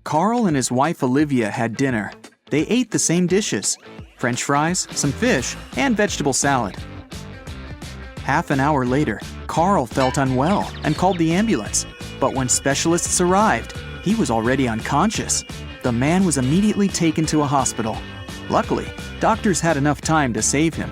Carl and his wife Olivia had dinner. They ate the same dishes: French fries, some fish, and vegetable salad. Half an hour later, Carl felt unwell and called the ambulance. But when specialists arrived, he was already unconscious. The man was immediately taken to a hospital. Luckily, doctors had enough time to save him.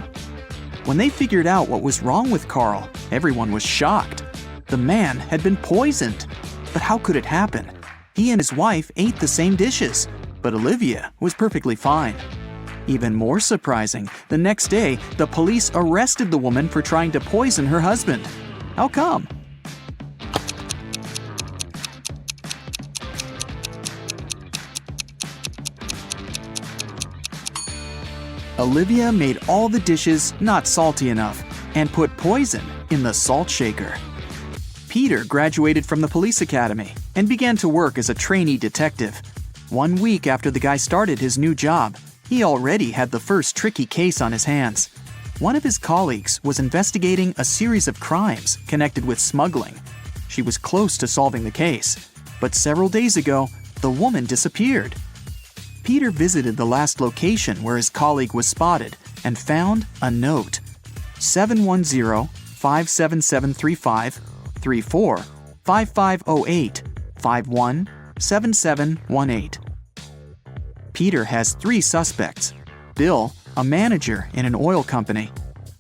When they figured out what was wrong with Carl, everyone was shocked. The man had been poisoned. But how could it happen? He and his wife ate the same dishes, but Olivia was perfectly fine. Even more surprising, the next day, the police arrested the woman for trying to poison her husband. How come? Olivia made all the dishes not salty enough and put poison in the salt shaker. Peter graduated from the police academy and began to work as a trainee detective. 1 week after the guy started his new job, he already had the first tricky case on his hands. One of his colleagues was investigating a series of crimes connected with smuggling. She was close to solving the case, but several days ago, the woman disappeared. Peter visited the last location where his colleague was spotted and found a note: 710-57735, 34 5508 51 7718. Peter has 3 suspects: Bill, a manager in an oil company;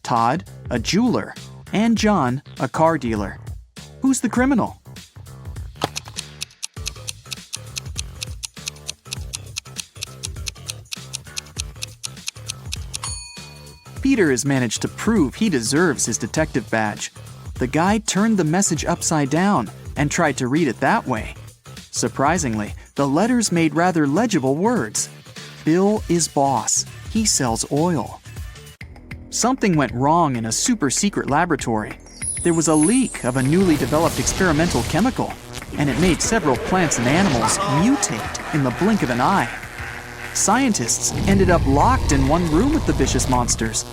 Todd, a jeweler; and John, a car dealer. Who's the criminal? Peter has managed to prove he deserves his detective badge. The guy turned the message upside down and tried to read it that way. Surprisingly, the letters made rather legible words. Bill is boss. He sells oil. Something went wrong in a super-secret laboratory. There was a leak of a newly developed experimental chemical, and it made several plants and animals mutate in the blink of an eye. Scientists ended up locked in one room with the vicious monsters.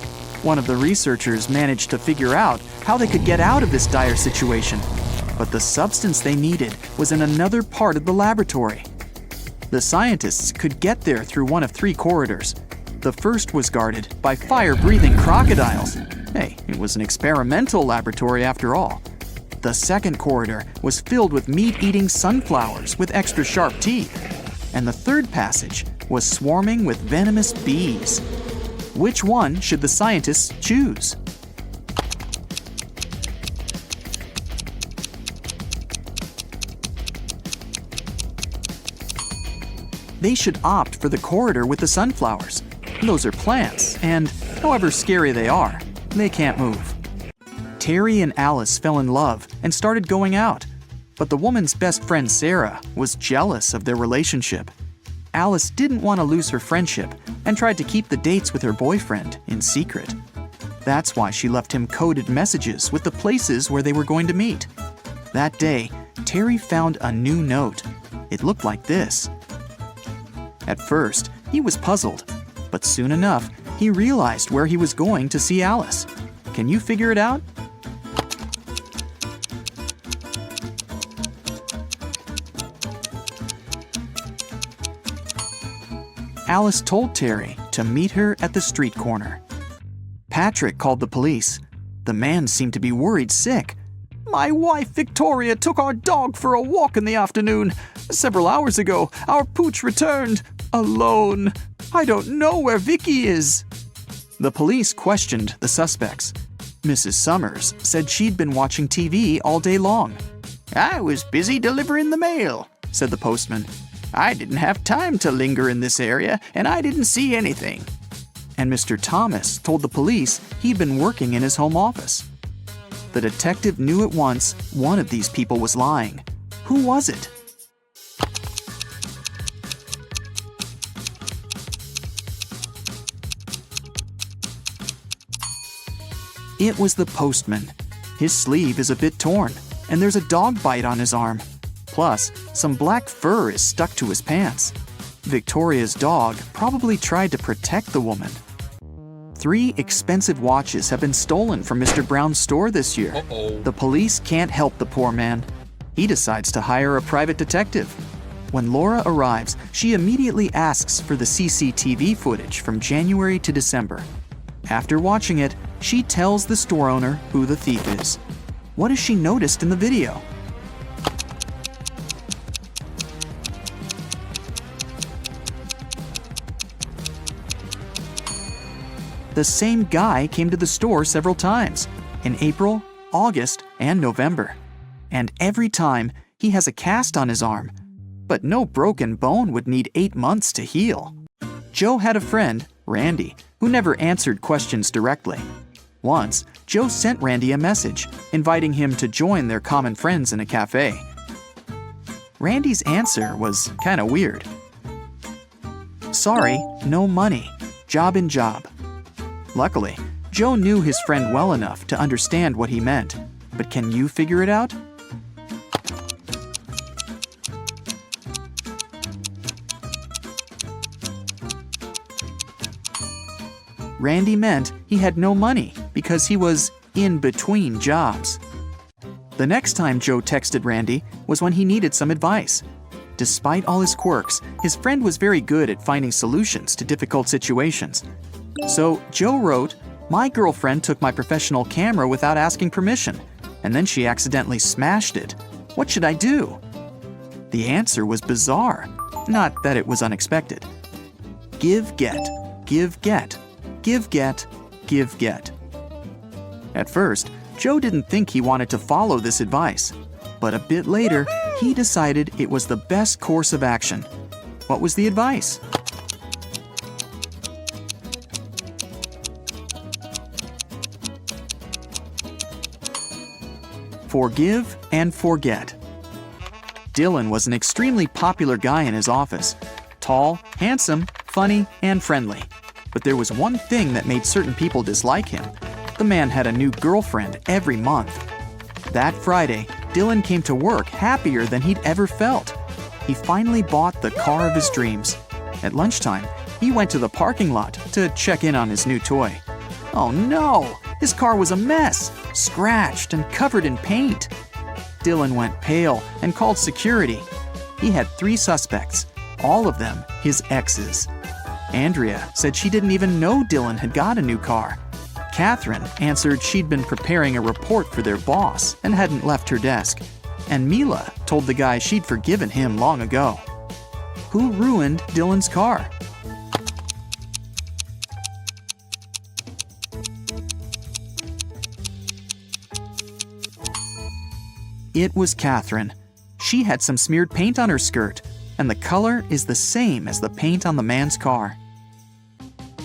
One of the researchers managed to figure out how they could get out of this dire situation, but the substance they needed was in another part of the laboratory. The scientists could get there through one of 3 corridors. The first was guarded by fire-breathing crocodiles. Hey, it was an experimental laboratory after all. The second corridor was filled with meat-eating sunflowers with extra sharp teeth. And the third passage was swarming with venomous bees. Which one should the scientists choose? They should opt for the corridor with the sunflowers. Those are plants, and however scary they are, they can't move. Terry and Alice fell in love and started going out, but the woman's best friend Sarah was jealous of their relationship. Alice didn't want to lose her friendship and tried to keep the dates with her boyfriend in secret. That's why she left him coded messages with the places where they were going to meet. That day, Terry found a new note. It looked like this. At first, he was puzzled, but soon enough, he realized where he was going to see Alice. Can you figure it out? Alice told Terry to meet her at the street corner. Patrick called the police. The man seemed to be worried sick. "My wife Victoria took our dog for a walk in the afternoon. Several hours ago, our pooch returned alone. I don't know where Vicky is." The police questioned the suspects. Mrs. Summers said she'd been watching TV all day long. "I was busy delivering the mail," said the postman. "I didn't have time to linger in this area, and I didn't see anything." And Mr. Thomas told the police he'd been working in his home office. The detective knew at once one of these people was lying. Who was it? It was the postman. His sleeve is a bit torn, and there's a dog bite on his arm. Plus, some black fur is stuck to his pants. Victoria's dog probably tried to protect the woman. 3 expensive watches have been stolen from Mr. Brown's store this year. The police can't help the poor man. He decides to hire a private detective. When Laura arrives, she immediately asks for the CCTV footage from January to December. After watching it, she tells the store owner who the thief is. What has she noticed in the video? The same guy came to the store several times, in April, August, and November. And every time, he has a cast on his arm. But no broken bone would need 8 months to heal. Joe had a friend, Randy, who never answered questions directly. Once, Joe sent Randy a message, inviting him to join their common friends in a cafe. Randy's answer was kinda weird. "Sorry, no money. Job in job." Luckily, Joe knew his friend well enough to understand what he meant. But can you figure it out? Randy meant he had no money because he was in between jobs. The next time Joe texted Randy was when he needed some advice. Despite all his quirks, his friend was very good at finding solutions to difficult situations. So Joe wrote, "My girlfriend took my professional camera without asking permission, and then she accidentally smashed it. What should I do?" The answer was bizarre, not that it was unexpected. Give, get, give, get, give, get, give, get. At first, Joe didn't think he wanted to follow this advice, but a bit later, he decided it was the best course of action. What was the advice? Forgive and forget. Dylan was an extremely popular guy in his office. Tall, handsome, funny, and friendly. But there was one thing that made certain people dislike him. The man had a new girlfriend every month. That Friday, Dylan came to work happier than he'd ever felt. He finally bought the car of his dreams. At lunchtime, he went to the parking lot to check in on his new toy. Oh no! His car was a mess, scratched and covered in paint. Dylan went pale and called security. He had 3 suspects, all of them his exes. Andrea said she didn't even know Dylan had got a new car. Catherine answered she'd been preparing a report for their boss and hadn't left her desk. And Mila told the guy she'd forgiven him long ago. Who ruined Dylan's car? It was Catherine. She had some smeared paint on her skirt, and the color is the same as the paint on the man's car.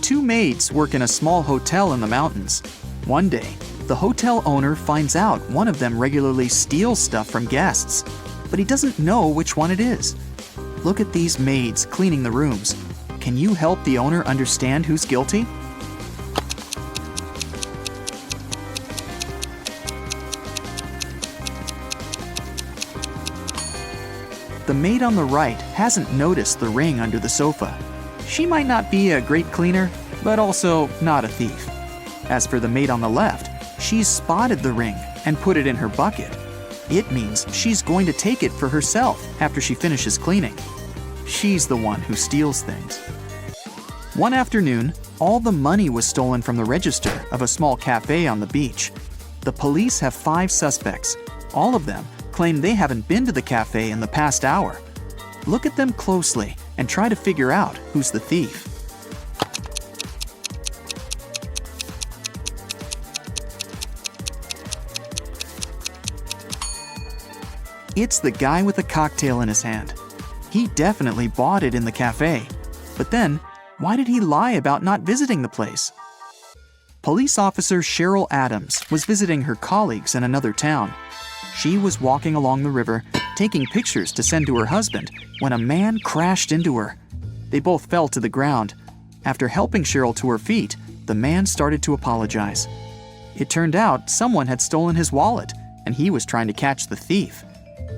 2 maids work in a small hotel in the mountains. One day, the hotel owner finds out one of them regularly steals stuff from guests, but he doesn't know which one it is. Look at these maids cleaning the rooms. Can you help the owner understand who's guilty? The maid on the right hasn't noticed the ring under the sofa. She might not be a great cleaner, but also not a thief. As for the maid on the left, she's spotted the ring and put it in her bucket. It means she's going to take it for herself after she finishes cleaning. She's the one who steals things. One afternoon, all the money was stolen from the register of a small cafe on the beach. The police have 5 suspects. All of them claim they haven't been to the cafe in the past hour. Look at them closely and try to figure out who's the thief. It's the guy with a cocktail in his hand. He definitely bought it in the cafe. But then, why did he lie about not visiting the place? Police officer Cheryl Adams was visiting her colleagues in another town. She was walking along the river, taking pictures to send to her husband, when a man crashed into her. They both fell to the ground. After helping Cheryl to her feet, the man started to apologize. It turned out someone had stolen his wallet, and he was trying to catch the thief.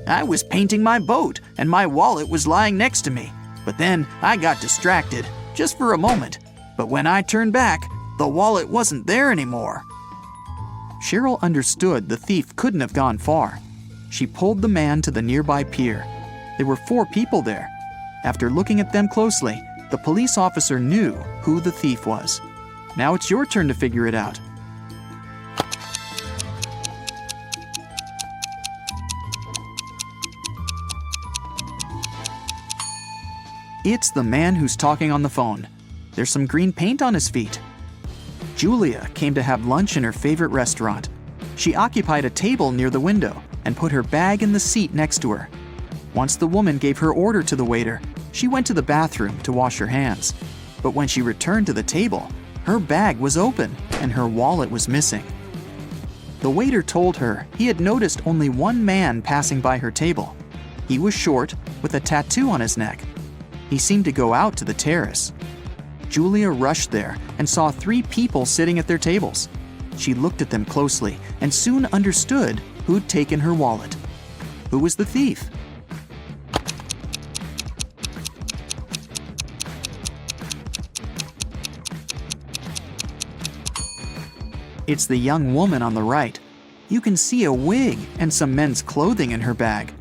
"I was painting my boat, and my wallet was lying next to me. But then I got distracted, just for a moment. But when I turned back, the wallet wasn't there anymore." Cheryl understood the thief couldn't have gone far. She pulled the man to the nearby pier. There were 4 people there. After looking at them closely, the police officer knew who the thief was. Now it's your turn to figure it out. It's the man who's talking on the phone. There's some green paint on his feet. Julia came to have lunch in her favorite restaurant. She occupied a table near the window and put her bag in the seat next to her. Once the woman gave her order to the waiter, she went to the bathroom to wash her hands. But when she returned to the table, her bag was open and her wallet was missing. The waiter told her he had noticed only one man passing by her table. He was short, with a tattoo on his neck. He seemed to go out to the terrace. Julia rushed there and saw 3 people sitting at their tables. She looked at them closely and soon understood who'd taken her wallet. Who was the thief? It's the young woman on the right. You can see a wig and some men's clothing in her bag.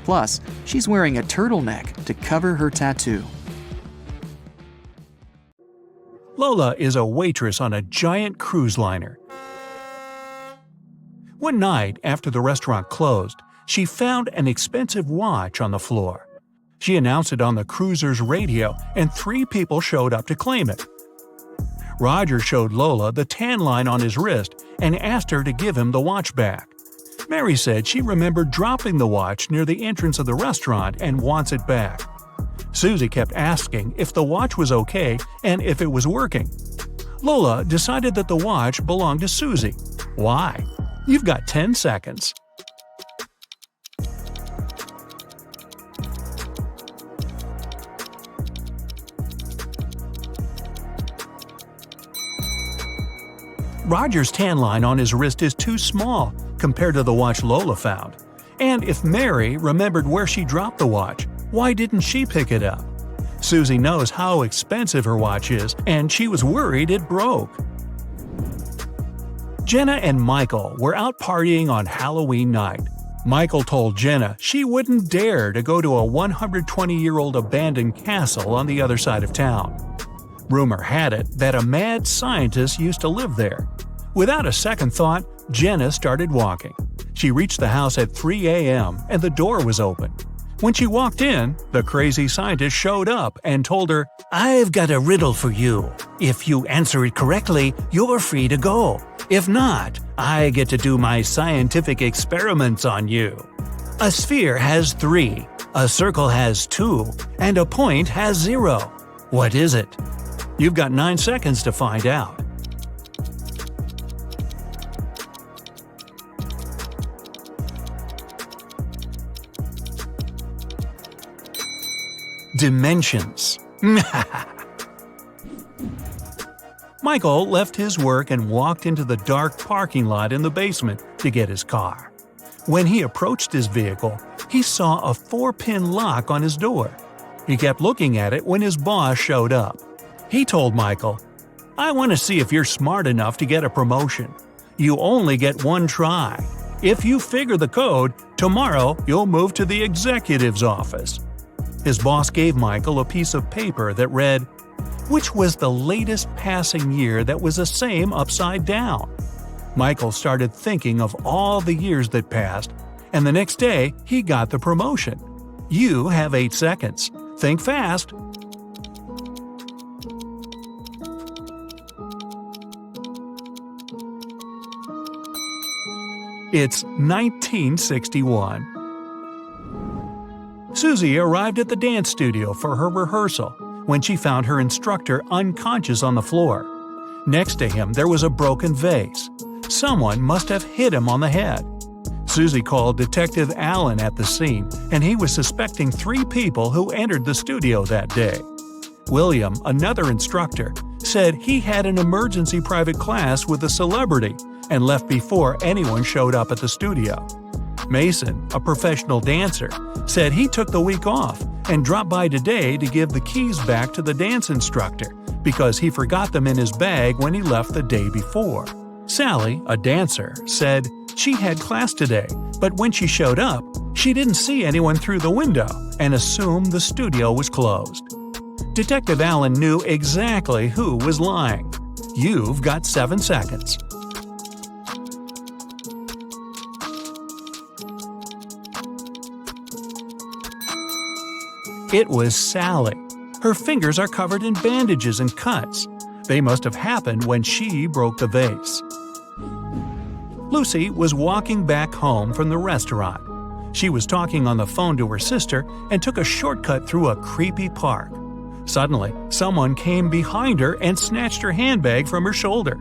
Plus, she's wearing a turtleneck to cover her tattoo. Lola is a waitress on a giant cruise liner. One night, after the restaurant closed, she found an expensive watch on the floor. She announced it on the cruiser's radio, and 3 people showed up to claim it. Roger showed Lola the tan line on his wrist and asked her to give him the watch back. Mary said she remembered dropping the watch near the entrance of the restaurant and wants it back. Susie kept asking if the watch was okay and if it was working. Lola decided that the watch belonged to Susie. Why? You've got 10 seconds. Roger's tan line on his wrist is too small compared to the watch Lola found. And if Mary remembered where she dropped the watch, why didn't she pick it up? Susie knows how expensive her watch is, and she was worried it broke. Jenna and Michael were out partying on Halloween night. Michael told Jenna she wouldn't dare to go to a 120-year-old abandoned castle on the other side of town. Rumor had it that a mad scientist used to live there. Without a second thought, Jenna started walking. She reached the house at 3 a.m. and the door was open. When she walked in, the crazy scientist showed up and told her, "I've got a riddle for you. If you answer it correctly, you're free to go. If not, I get to do my scientific experiments on you. A sphere has 3, a circle has 2, and a point has 0. What is it?" You've got 9 seconds to find out. Dimensions. Michael left his work and walked into the dark parking lot in the basement to get his car. When he approached his vehicle, he saw a 4-pin lock on his door. He kept looking at it when his boss showed up. He told Michael, "I want to see if you're smart enough to get a promotion. You only get 1 try. If you figure the code, tomorrow you'll move to the executive's office." His boss gave Michael a piece of paper that read, "Which was the latest passing year that was the same upside down?" Michael started thinking of all the years that passed, and the next day he got the promotion. You have 8 seconds. Think fast. It's 1961. Susie arrived at the dance studio for her rehearsal when she found her instructor unconscious on the floor. Next to him there was a broken vase. Someone must have hit him on the head. Susie called Detective Allen at the scene, and he was suspecting 3 people who entered the studio that day. William, another instructor, said he had an emergency private class with a celebrity and left before anyone showed up at the studio. Mason, a professional dancer, said he took the week off and dropped by today to give the keys back to the dance instructor because he forgot them in his bag when he left the day before. Sally, a dancer, said she had class today, but when she showed up, She didn't see anyone through the window and assumed the studio was closed. Detective Allen knew exactly who was lying. You've got 7 seconds. It was Sally. Her fingers are covered in bandages and cuts. They must have happened when she broke the vase. Lucy was walking back home from the restaurant. She was talking on the phone to her sister and took a shortcut through a creepy park. Suddenly, someone came behind her and snatched her handbag from her shoulder.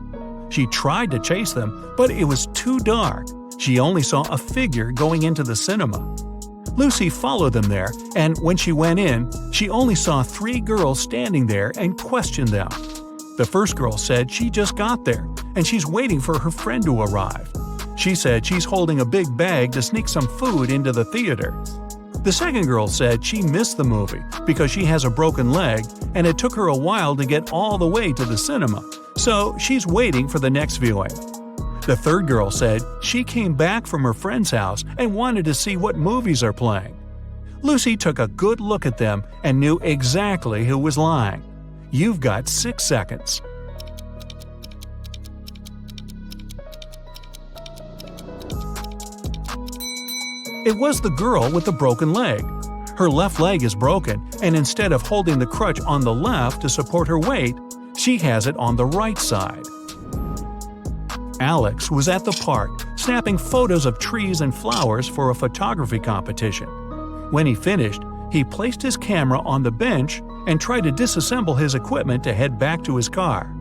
She tried to chase them, but it was too dark. She only saw a figure going into the cinema. Lucy followed them there, and when she went in, she only saw 3 girls standing there and questioned them. The first girl said she just got there, and she's waiting for her friend to arrive. She said she's holding a big bag to sneak some food into the theater. The second girl said she missed the movie because she has a broken leg and it took her a while to get all the way to the cinema, so she's waiting for the next viewing. The third girl said she came back from her friend's house and wanted to see what movies are playing. Lucy took a good look at them and knew exactly who was lying. You've got 6 seconds. It was the girl with the broken leg. Her left leg is broken, and instead of holding the crutch on the left to support her weight, she has it on the right side. Alex was at the park, snapping photos of trees and flowers for a photography competition. When he finished, he placed his camera on the bench and tried to disassemble his equipment to head back to his car.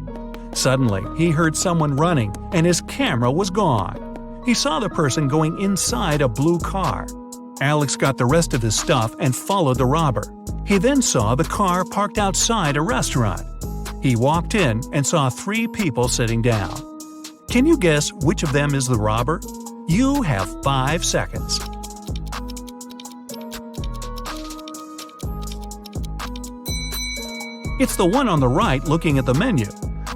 Suddenly, he heard someone running, and his camera was gone. He saw the person going inside a blue car. Alex got the rest of his stuff and followed the robber. He then saw the car parked outside a restaurant. He walked in and saw 3 people sitting down. Can you guess which of them is the robber? You have 5 seconds. It's the one on the right looking at the menu.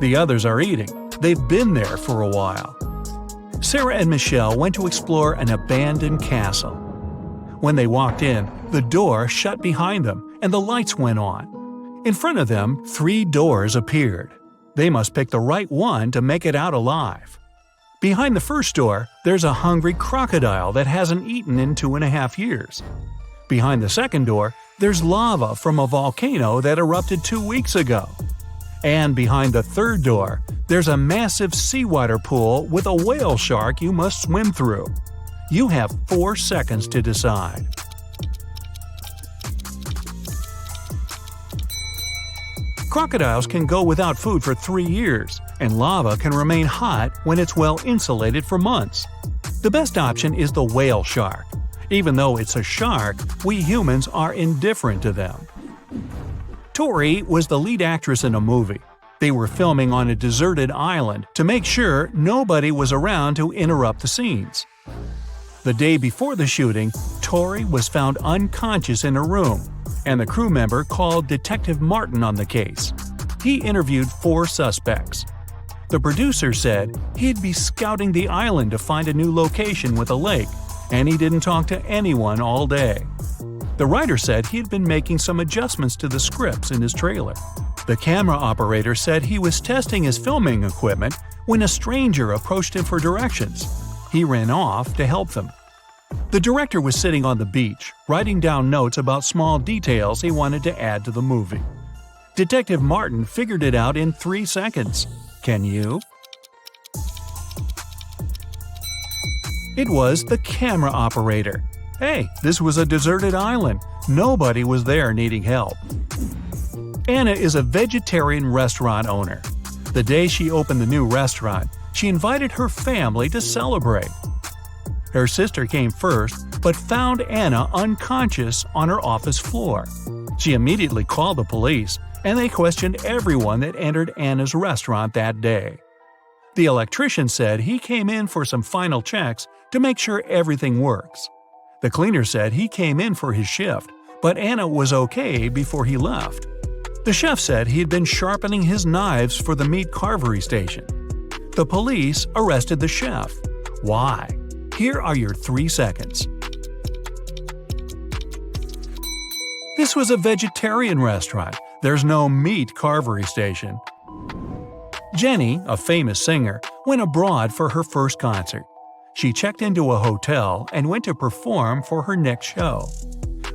The others are eating. They've been there for a while. Sarah and Michelle went to explore an abandoned castle. When they walked in, the door shut behind them and the lights went on. In front of them, 3 doors appeared. They must pick the right one to make it out alive. Behind the first door, there's a hungry crocodile that hasn't eaten in 2.5 years. Behind the second door, there's lava from a volcano that erupted 2 weeks ago. And behind the third door, there's a massive seawater pool with a whale shark you must swim through. You have 4 seconds to decide. Crocodiles can go without food for 3 years, and lava can remain hot when it's well insulated for months. The best option is the whale shark. Even though it's a shark, we humans are indifferent to them. Tori was the lead actress in a movie. They were filming on a deserted island to make sure nobody was around to interrupt the scenes. The day before the shooting, Tori was found unconscious in her room, and the crew member called Detective Martin on the case. He interviewed 4 suspects. The producer said he'd be scouting the island to find a new location with a lake, and he didn't talk to anyone all day. The writer said he'd been making some adjustments to the scripts in his trailer. The camera operator said he was testing his filming equipment when a stranger approached him for directions. He ran off to help them. The director was sitting on the beach, writing down notes about small details he wanted to add to the movie. Detective Martin figured it out in 3 seconds. Can you? It was the camera operator. Hey, this was a deserted island. Nobody was there needing help. Anna is a vegetarian restaurant owner. The day she opened the new restaurant, she invited her family to celebrate. Her sister came first, but found Anna unconscious on her office floor. She immediately called the police, and they questioned everyone that entered Anna's restaurant that day. The electrician said he came in for some final checks to make sure everything works. The cleaner said he came in for his shift, but Anna was okay before he left. The chef said he had been sharpening his knives for the meat carvery station. The police arrested the chef. Why? Here are your 3 seconds. This was a vegetarian restaurant. There's no meat carvery station. Jenny, a famous singer, went abroad for her first concert. She checked into a hotel and went to perform for her next show.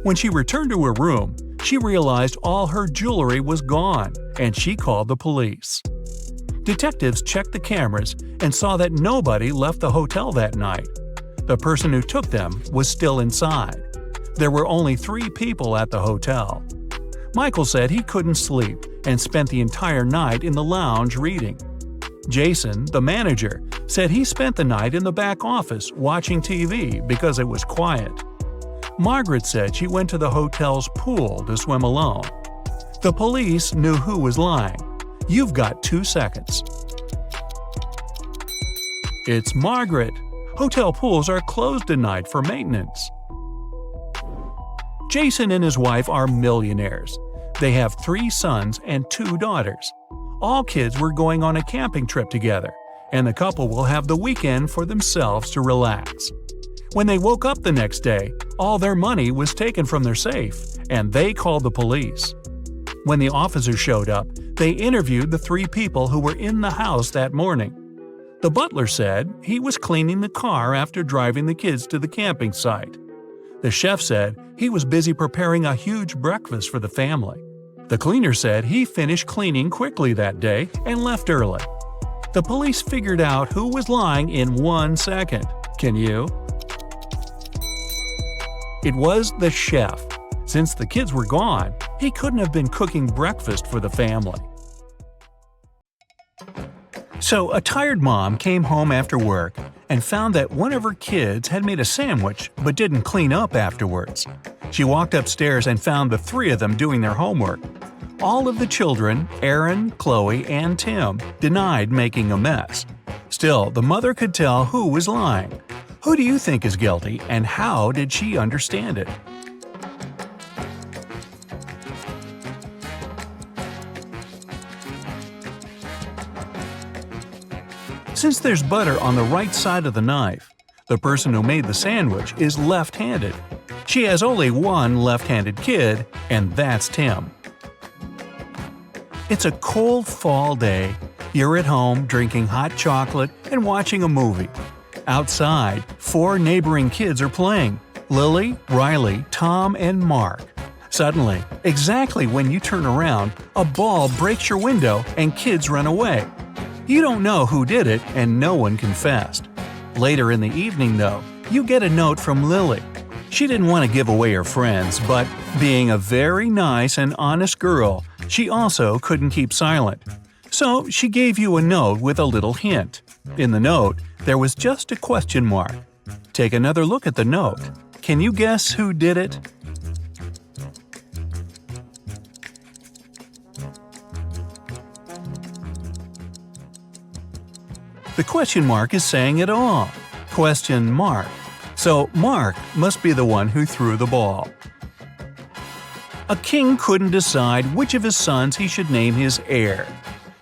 When she returned to her room, she realized all her jewelry was gone, and she called the police. Detectives checked the cameras and saw that nobody left the hotel that night. The person who took them was still inside. There were only 3 people at the hotel. Michael said he couldn't sleep and spent the entire night in the lounge reading. Jason, the manager, said he spent the night in the back office watching TV because it was quiet. Margaret said she went to the hotel's pool to swim alone. The police knew who was lying. You've got 2 seconds. It's Margaret. Hotel pools are closed tonight for maintenance. Jason and his wife are millionaires. They have 3 sons and 2 daughters. All kids were going on a camping trip together, and the couple will have the weekend for themselves to relax. When they woke up the next day, all their money was taken from their safe, and they called the police. When the officers showed up, they interviewed the 3 people who were in the house that morning. The butler said he was cleaning the car after driving the kids to the camping site. The chef said he was busy preparing a huge breakfast for the family. The cleaner said he finished cleaning quickly that day and left early. The police figured out who was lying in 1 second. Can you? It was the chef. Since the kids were gone, he couldn't have been cooking breakfast for the family. So a tired mom came home after work and found that one of her kids had made a sandwich but didn't clean up afterwards. She walked upstairs and found the 3 of them doing their homework. All of the children, Aaron, Chloe, and Tim, denied making a mess. Still, the mother could tell who was lying. Who do you think is guilty, and how did she understand it? Since there's butter on the right side of the knife, the person who made the sandwich is left-handed. She has only one left-handed kid, and that's Tim. It's a cold fall day. You're at home drinking hot chocolate and watching a movie. Outside, 4 neighboring kids are playing: Lily, Riley, Tom, and Mark. Suddenly, exactly when you turn around, a ball breaks your window and kids run away. You don't know who did it, and no one confessed. Later in the evening, though, you get a note from Lily. She didn't want to give away her friends, but being a very nice and honest girl, she also couldn't keep silent. So she gave you a note with a little hint. In the note, there was just a question mark. Take another look at the note. Can you guess who did it? The question mark is saying it all. Question mark. So Mark must be the one who threw the ball. A king couldn't decide which of his sons he should name his heir.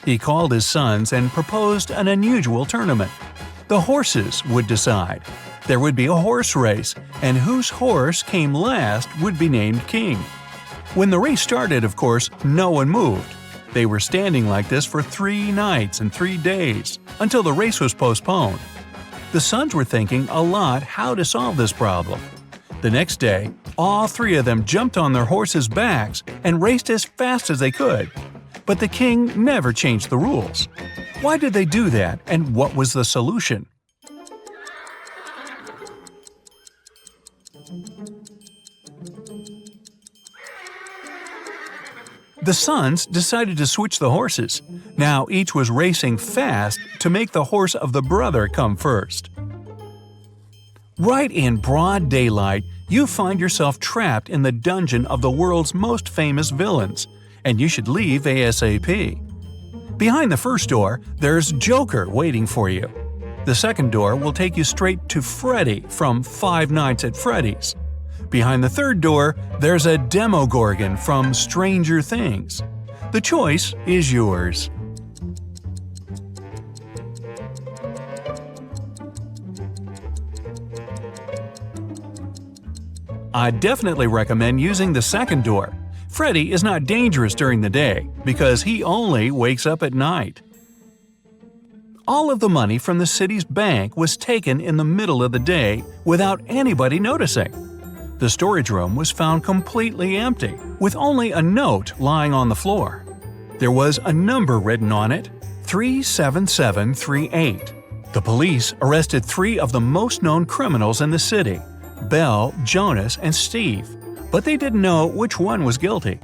He called his sons and proposed an unusual tournament. The horses would decide. There would be a horse race, and whose horse came last would be named king. When the race started, of course, no one moved. They were standing like this for 3 nights and 3 days, until the race was postponed. The sons were thinking a lot how to solve this problem. The next day, all 3 of them jumped on their horses' backs and raced as fast as they could. But the king never changed the rules. Why did they do that, and what was the solution? The sons decided to switch the horses. Now each was racing fast to make the horse of the brother come first. Right in broad daylight, you find yourself trapped in the dungeon of the world's most famous villains, and you should leave ASAP. Behind the first door, there's Joker waiting for you. The second door will take you straight to Freddy from Five Nights at Freddy's. Behind the third door, there's a Demogorgon from Stranger Things. The choice is yours. I definitely recommend using the second door. Freddy is not dangerous during the day because he only wakes up at night. All of the money from the city's bank was taken in the middle of the day without anybody noticing. The storage room was found completely empty, with only a note lying on the floor. There was a number written on it, 37738. The police arrested 3 of the most known criminals in the city, Belle, Jonas, and Steve, but they didn't know which one was guilty.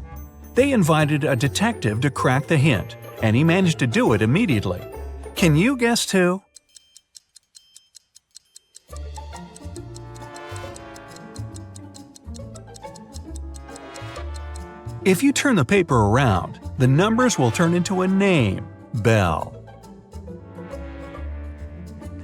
They invited a detective to crack the hint, and he managed to do it immediately. Can you guess who? If you turn the paper around, the numbers will turn into a name, Belle.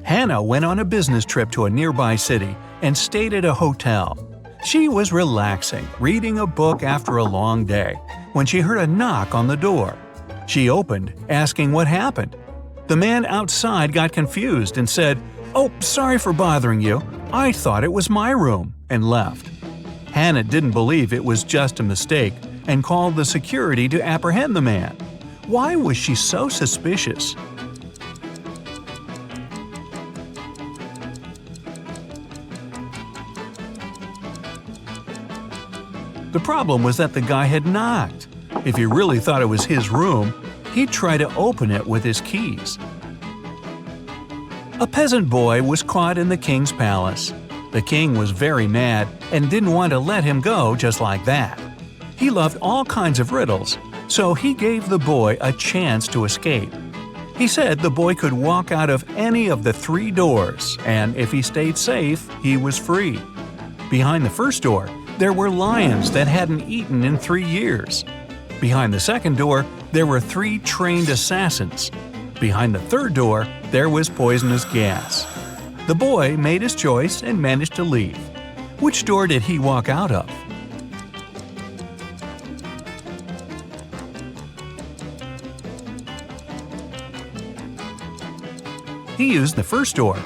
Hannah went on a business trip to a nearby city and stayed at a hotel. She was relaxing, reading a book after a long day, when she heard a knock on the door. She opened, asking what happened. The man outside got confused and said, "Oh, sorry for bothering you. I thought it was my room," and left. Hannah didn't believe it was just a mistake and called the security to apprehend the man. Why was she so suspicious? The problem was that the guy had knocked. If he really thought it was his room, he'd try to open it with his keys. A peasant boy was caught in the king's palace. The king was very mad and didn't want to let him go just like that. He loved all kinds of riddles, so he gave the boy a chance to escape. He said the boy could walk out of any of the 3 doors, and if he stayed safe, he was free. Behind the first door, there were lions that hadn't eaten in 3 years. Behind the second door, there were 3 trained assassins. Behind the third door, there was poisonous gas. The boy made his choice and managed to leave. Which door did he walk out of? He used the first door.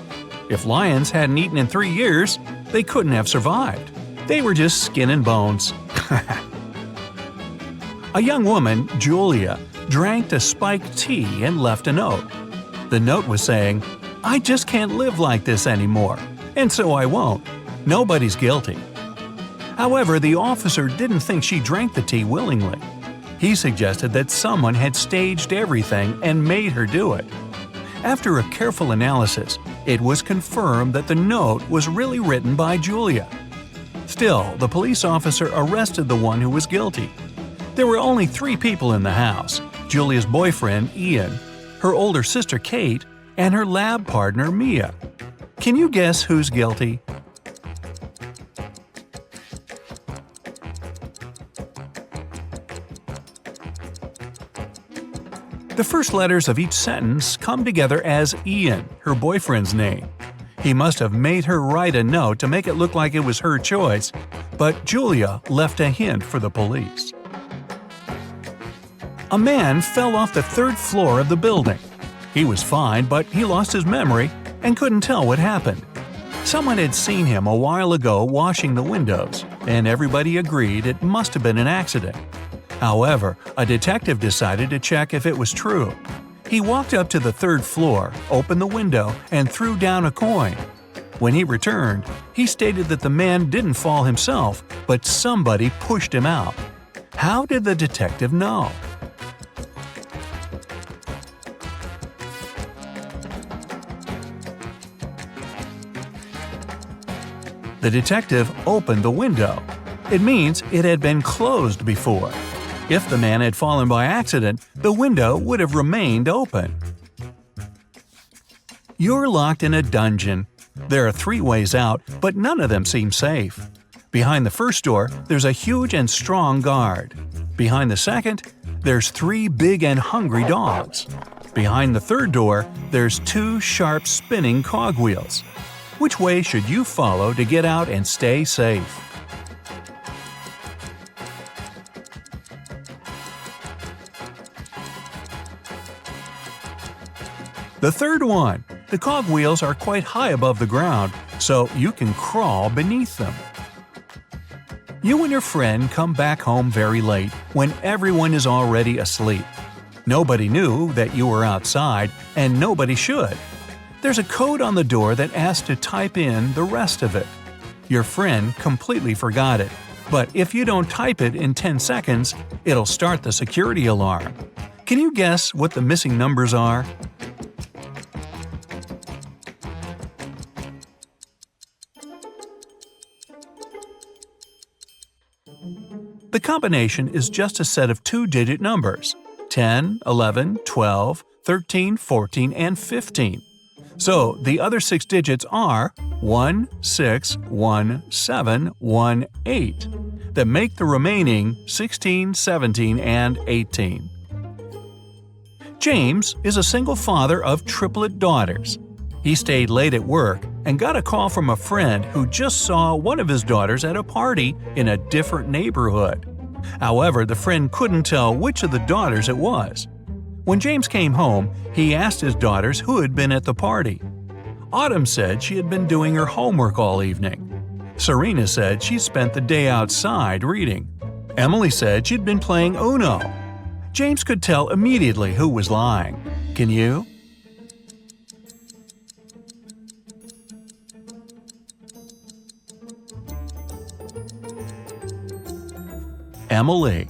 If lions hadn't eaten in 3 years, they couldn't have survived. They were just skin and bones. A young woman, Julia, drank a spiked tea and left a note. The note was saying, "I just can't live like this anymore, and so I won't. Nobody's guilty." However, the officer didn't think she drank the tea willingly. He suggested that someone had staged everything and made her do it. After a careful analysis, it was confirmed that the note was really written by Julia. Still, the police officer arrested the one who was guilty. There were only 3 people in the house: Julia's boyfriend, Ian, her older sister, Kate, and her lab partner, Mia. Can you guess who's guilty? The first letters of each sentence come together as Ian, her boyfriend's name. He must have made her write a note to make it look like it was her choice, but Julia left a hint for the police. A man fell off the 3rd floor of the building. He was fine, but he lost his memory and couldn't tell what happened. Someone had seen him a while ago washing the windows, and everybody agreed it must have been an accident. However, a detective decided to check if it was true. He walked up to the 3rd floor, opened the window, and threw down a coin. When he returned, he stated that the man didn't fall himself, but somebody pushed him out. How did the detective know? The detective opened the window. It means it had been closed before. If the man had fallen by accident, the window would have remained open. You're locked in a dungeon. There are 3 ways out, but none of them seem safe. Behind the first door, there's a huge and strong guard. Behind the second, there's 3 big and hungry dogs. Behind the third door, there's 2 sharp spinning cogwheels. Which way should you follow to get out and stay safe? The third one. The cogwheels are quite high above the ground, so you can crawl beneath them. You and your friend come back home very late when everyone is already asleep. Nobody knew that you were outside, and nobody should. There's a code on the door that asks to type in the rest of it. Your friend completely forgot it, but if you don't type it in 10 seconds, it'll start the security alarm. Can you guess what the missing numbers are? The combination is just a set of two-digit numbers: 10, 11, 12, 13, 14, and 15. So the other 6 digits are 1, 6, 1, 7, 1, 8 that make the remaining 16, 17, and 18. James is a single father of triplet daughters. He stayed late at work and got a call from a friend who just saw one of his daughters at a party in a different neighborhood. However, the friend couldn't tell which of the daughters it was. When James came home, he asked his daughters who had been at the party. Autumn said she had been doing her homework all evening. Serena said she spent the day outside reading. Emily said she'd been playing Uno. James could tell immediately who was lying. Can you? Emily.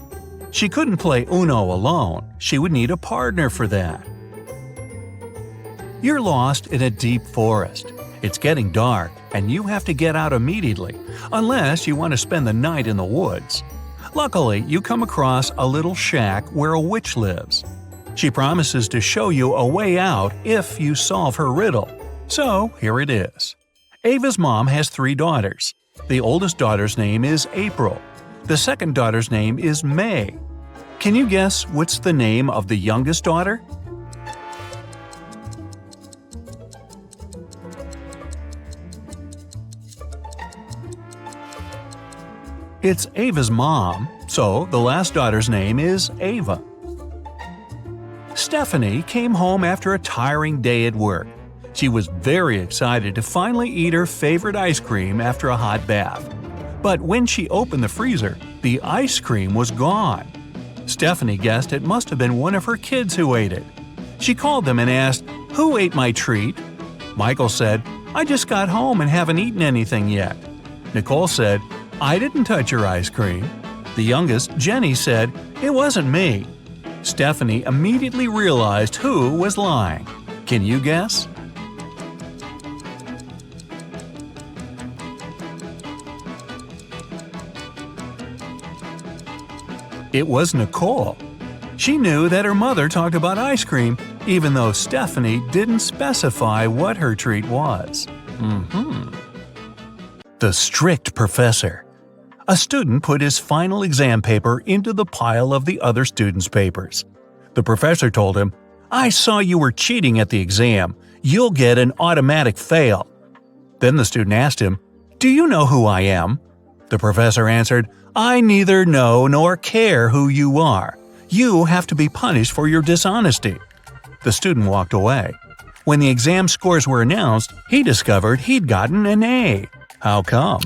She couldn't play Uno alone. She would need a partner for that. You're lost in a deep forest. It's getting dark, and you have to get out immediately, unless you want to spend the night in the woods. Luckily, you come across a little shack where a witch lives. She promises to show you a way out if you solve her riddle. So, here it is. Ava's mom has 3 daughters. The oldest daughter's name is April. The second daughter's name is May. Can you guess what's the name of the youngest daughter? It's Ava's mom, so the last daughter's name is Ava. Stephanie came home after a tiring day at work. She was very excited to finally eat her favorite ice cream after a hot bath. But when she opened the freezer, the ice cream was gone. Stephanie guessed it must have been one of her kids who ate it. She called them and asked, "Who ate my treat?" Michael said, "I just got home and haven't eaten anything yet." Nicole said, "I didn't touch your ice cream." The youngest, Jenny, said, "It wasn't me." Stephanie immediately realized who was lying. Can you guess? It was Nicole. She knew that her mother talked about ice cream, even though Stephanie didn't specify what her treat was. The strict professor. A student put his final exam paper into the pile of the other students' papers. The professor told him, "I saw you were cheating at the exam. You'll get an automatic fail." Then the student asked him, "Do you know who I am?" The professor answered, "I neither know nor care who you are. You have to be punished for your dishonesty." The student walked away. When the exam scores were announced, he discovered he'd gotten an A. How come?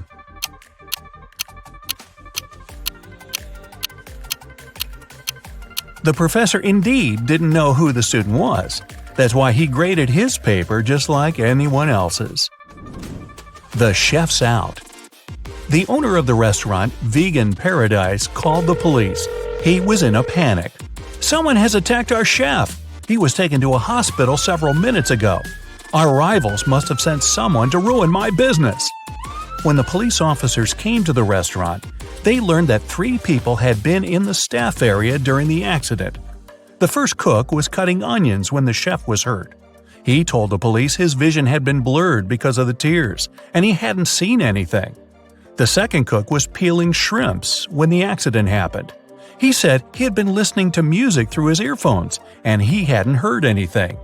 The professor indeed didn't know who the student was. That's why he graded his paper just like anyone else's. The chef's out. The owner of the restaurant, Vegan Paradise, called the police. He was in a panic. "Someone has attacked our chef. He was taken to a hospital several minutes ago. Our rivals must have sent someone to ruin my business." When the police officers came to the restaurant, they learned that 3 people had been in the staff area during the accident. The first cook was cutting onions when the chef was hurt. He told the police his vision had been blurred because of the tears, and he hadn't seen anything. The second cook was peeling shrimps when the accident happened. He said he had been listening to music through his earphones, and he hadn't heard anything.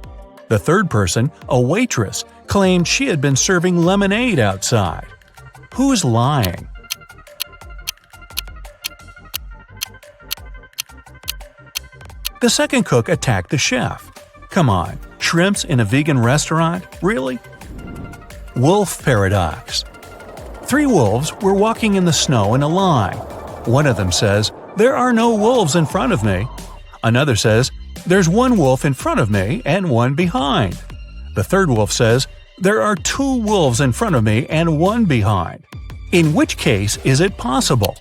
The third person, a waitress, claimed she had been serving lemonade outside. Who's lying? The second cook attacked the chef. Come on, shrimps in a vegan restaurant? Really? Wolf paradox. Three wolves were walking in the snow in a line. One of them says, "There are no wolves in front of me." Another says, "There's one wolf in front of me and one behind." The third wolf says, "There are two wolves in front of me and one behind." In which case is it possible?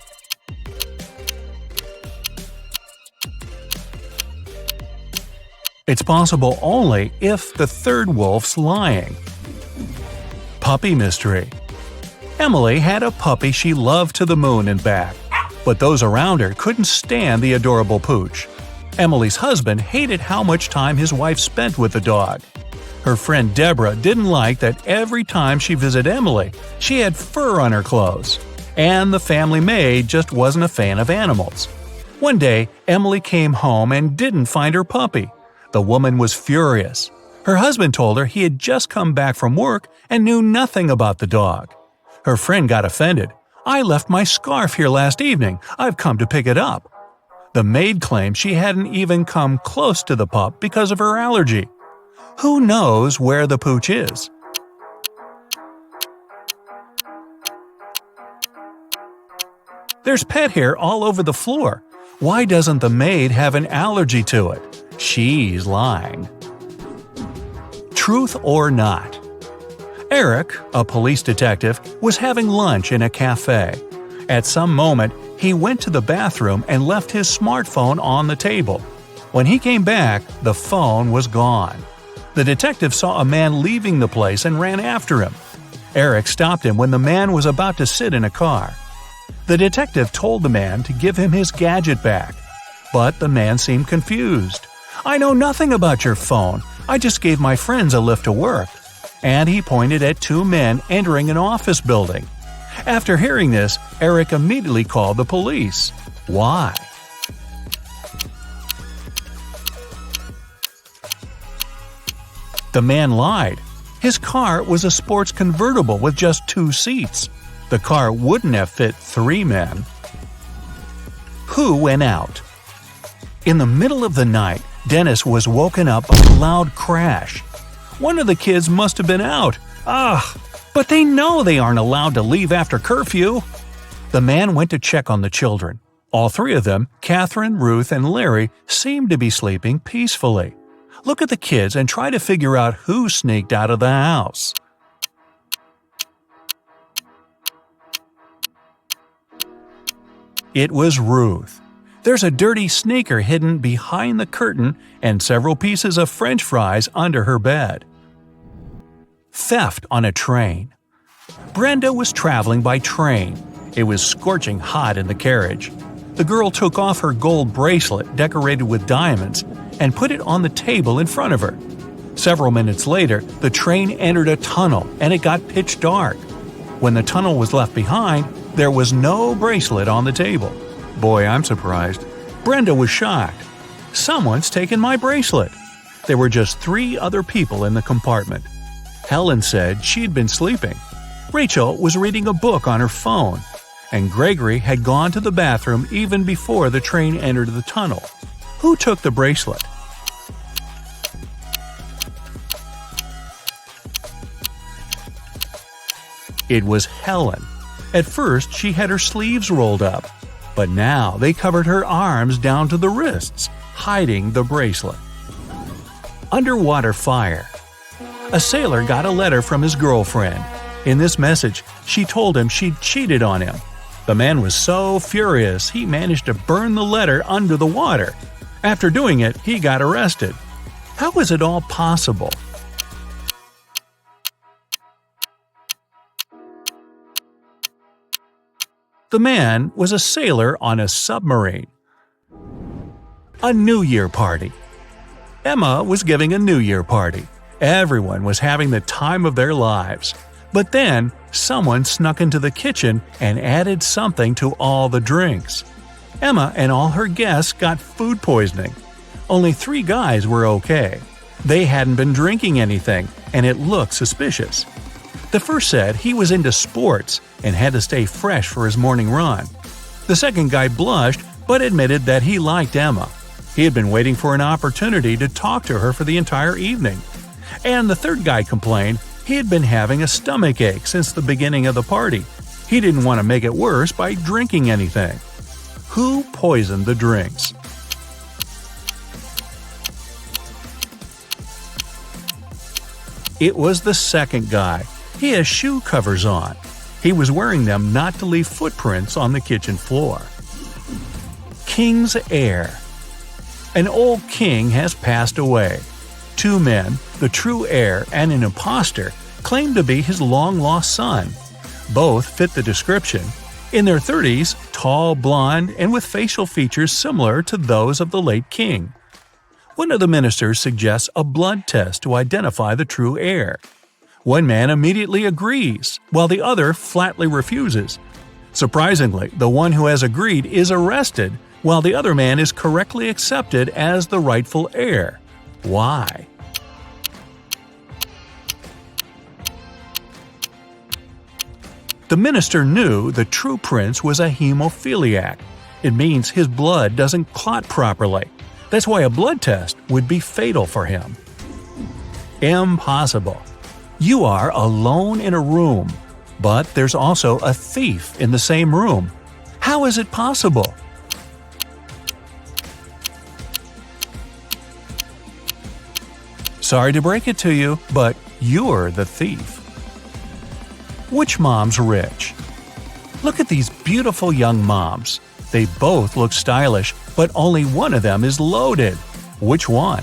It's possible only if the third wolf's lying. Puppy mystery. Emily had a puppy she loved to the moon and back, but those around her couldn't stand the adorable pooch. Emily's husband hated how much time his wife spent with the dog. Her friend Deborah didn't like that every time she visited Emily, she had fur on her clothes. And the family maid just wasn't a fan of animals. One day, Emily came home and didn't find her puppy. The woman was furious. Her husband told her he had just come back from work and knew nothing about the dog. Her friend got offended. "I left my scarf here last evening. I've come to pick it up." The maid claimed she hadn't even come close to the pup because of her allergy. Who knows where the pooch is? There's pet hair all over the floor. Why doesn't the maid have an allergy to it? She's lying. Truth or not? Eric, a police detective, was having lunch in a cafe. At some moment, he went to the bathroom and left his smartphone on the table. When he came back, the phone was gone. The detective saw a man leaving the place and ran after him. Eric stopped him when the man was about to sit in a car. The detective told the man to give him his gadget back, but the man seemed confused. "I know nothing about your phone. I just gave my friends a lift to work." And he pointed at two men entering an office building. After hearing this, Eric immediately called the police. Why? The man lied. His car was a sports convertible with just 2 seats. The car wouldn't have fit 3 men. Who went out? In the middle of the night, Dennis was woken up by a loud crash. One of the kids must have been out. But they know they aren't allowed to leave after curfew. The man went to check on the children. All 3 of them, Catherine, Ruth, and Larry, seemed to be sleeping peacefully. Look at the kids and try to figure out who sneaked out of the house. It was Ruth. There's a dirty sneaker hidden behind the curtain and several pieces of French fries under her bed. Theft on a train. Brenda was traveling by train. It was scorching hot in the carriage. The girl took off her gold bracelet decorated with diamonds and put it on the table in front of her. Several minutes later, the train entered a tunnel and it got pitch dark. When the tunnel was left behind, there was no bracelet on the table. Boy, I'm surprised. Brenda was shocked. Someone's taken my bracelet. There were just 3 other people in the compartment. Helen said she'd been sleeping. Rachel was reading a book on her phone. And Gregory had gone to the bathroom even before the train entered the tunnel. Who took the bracelet? It was Helen. At first, she had her sleeves rolled up, but now they covered her arms down to the wrists, hiding the bracelet. Underwater fire. A sailor got a letter from his girlfriend. In this message, she told him she'd cheated on him. The man was so furious he managed to burn the letter under the water. After doing it, he got arrested. How was it all possible? The man was a sailor on a submarine. A New Year party. Emma was giving a New Year party. Everyone was having the time of their lives. But then, someone snuck into the kitchen and added something to all the drinks. Emma and all her guests got food poisoning. Only 3 guys were okay. They hadn't been drinking anything, and it looked suspicious. The first said he was into sports and had to stay fresh for his morning run. The second guy blushed but admitted that he liked Emma. He had been waiting for an opportunity to talk to her for the entire evening. And the third guy complained he had been having a stomach ache since the beginning of the party. He didn't want to make it worse by drinking anything. Who poisoned the drinks? It was the second guy. He has shoe covers on. He was wearing them not to leave footprints on the kitchen floor. King's heir. An old king has passed away. Two men, the true heir and an impostor, claim to be his long-lost son. Both fit the description. In their 30s, tall, blonde, and with facial features similar to those of the late king. One of the ministers suggests a blood test to identify the true heir. One man immediately agrees, while the other flatly refuses. Surprisingly, the one who has agreed is arrested, while the other man is correctly accepted as the rightful heir. Why? The minister knew the true prince was a hemophiliac. It means his blood doesn't clot properly. That's why a blood test would be fatal for him. Impossible. You are alone in a room, but there's also a thief in the same room. How is it possible? Sorry to break it to you, but you're the thief. Which mom's rich? Look at these beautiful young moms. They both look stylish, but only one of them is loaded. Which one?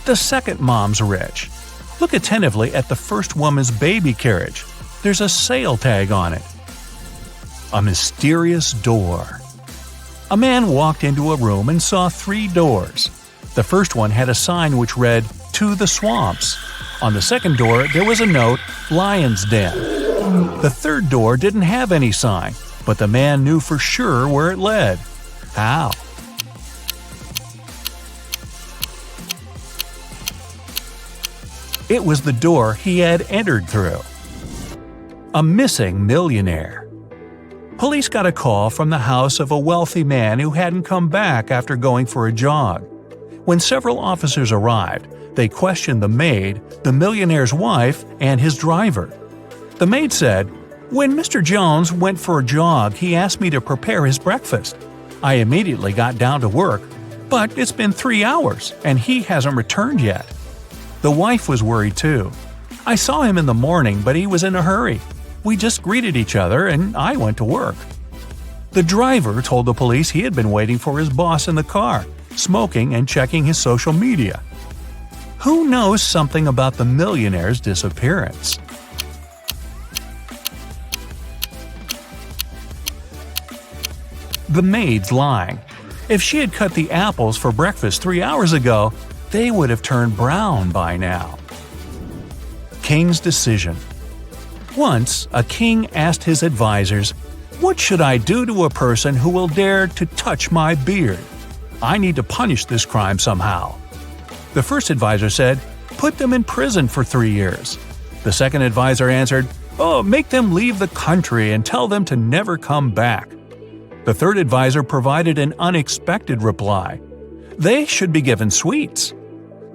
The second mom's rich. Look attentively at the first woman's baby carriage. There's a sale tag on it. A mysterious door. A man walked into a room and saw 3 doors. The first one had a sign which read, "To the Swamps." On the second door, there was a note, "Lion's Den." The third door didn't have any sign, but the man knew for sure where it led. How? It was the door he had entered through. A missing millionaire. Police got a call from the house of a wealthy man who hadn't come back after going for a jog. When several officers arrived, they questioned the maid, the millionaire's wife, and his driver. The maid said, "When Mr. Jones went for a jog, he asked me to prepare his breakfast. I immediately got down to work, but it's been 3 hours, and he hasn't returned yet." The wife was worried too. "I saw him in the morning, but he was in a hurry. We just greeted each other, and I went to work." The driver told the police he had been waiting for his boss in the car, smoking and checking his social media. Who knows something about the millionaire's disappearance? The maid's lying. If she had cut the apples for breakfast 3 hours ago, they would have turned brown by now. King's decision. Once, a king asked his advisors, "What should I do to a person who will dare to touch my beard? I need to punish this crime somehow." The first advisor said, "Put them in prison for 3 years." The second advisor answered, "Oh, make them leave the country and tell them to never come back." The third advisor provided an unexpected reply. They should be given sweets.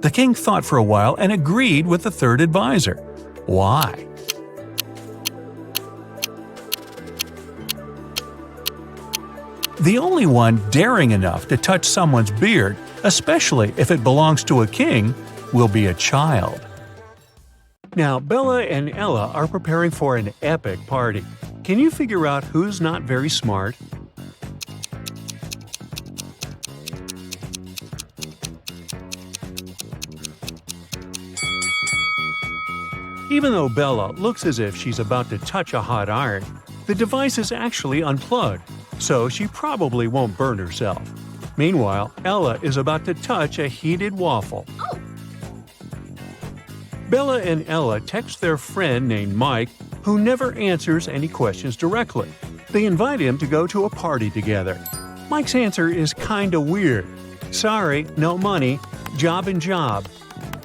The king thought for a while and agreed with the third advisor. Why? The only one daring enough to touch someone's beard, especially if it belongs to a king, will be a child. Now, Bella and Ella are preparing for an epic party. Can you figure out who's not very smart? Even though Bella looks as if she's about to touch a hot iron, the device is actually unplugged, so she probably won't burn herself. Meanwhile, Ella is about to touch a heated waffle. Bella and Ella text their friend named Mike, who never answers any questions directly. They invite him to go to a party together. Mike's answer is kinda weird. "Sorry, no money. Job and job."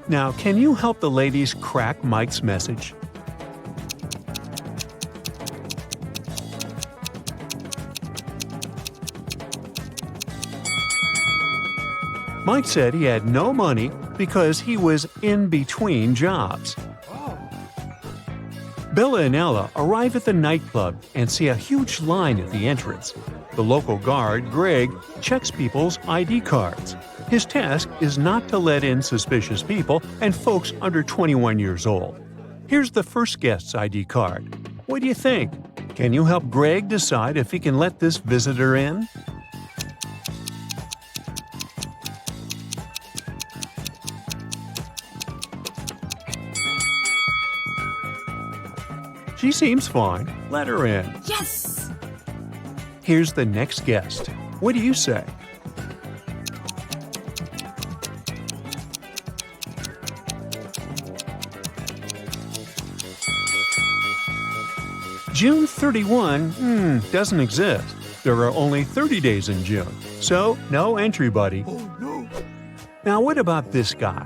Now, can you help the ladies crack Mike's message? Mike said he had no money because he was in between jobs. Bella and Ella arrive at the nightclub and see a huge line at the entrance. The local guard, Greg, checks people's ID cards. His task is not to let in suspicious people and folks under 21 years old. Here's the first guest's ID card. What do you think? Can you help Greg decide if he can let this visitor in? She seems fine. Let her in. Yes! Here's the next guest. What do you say? June 31 doesn't exist. There are only 30 days in June, so no entry, buddy. Oh no! Now what about this guy?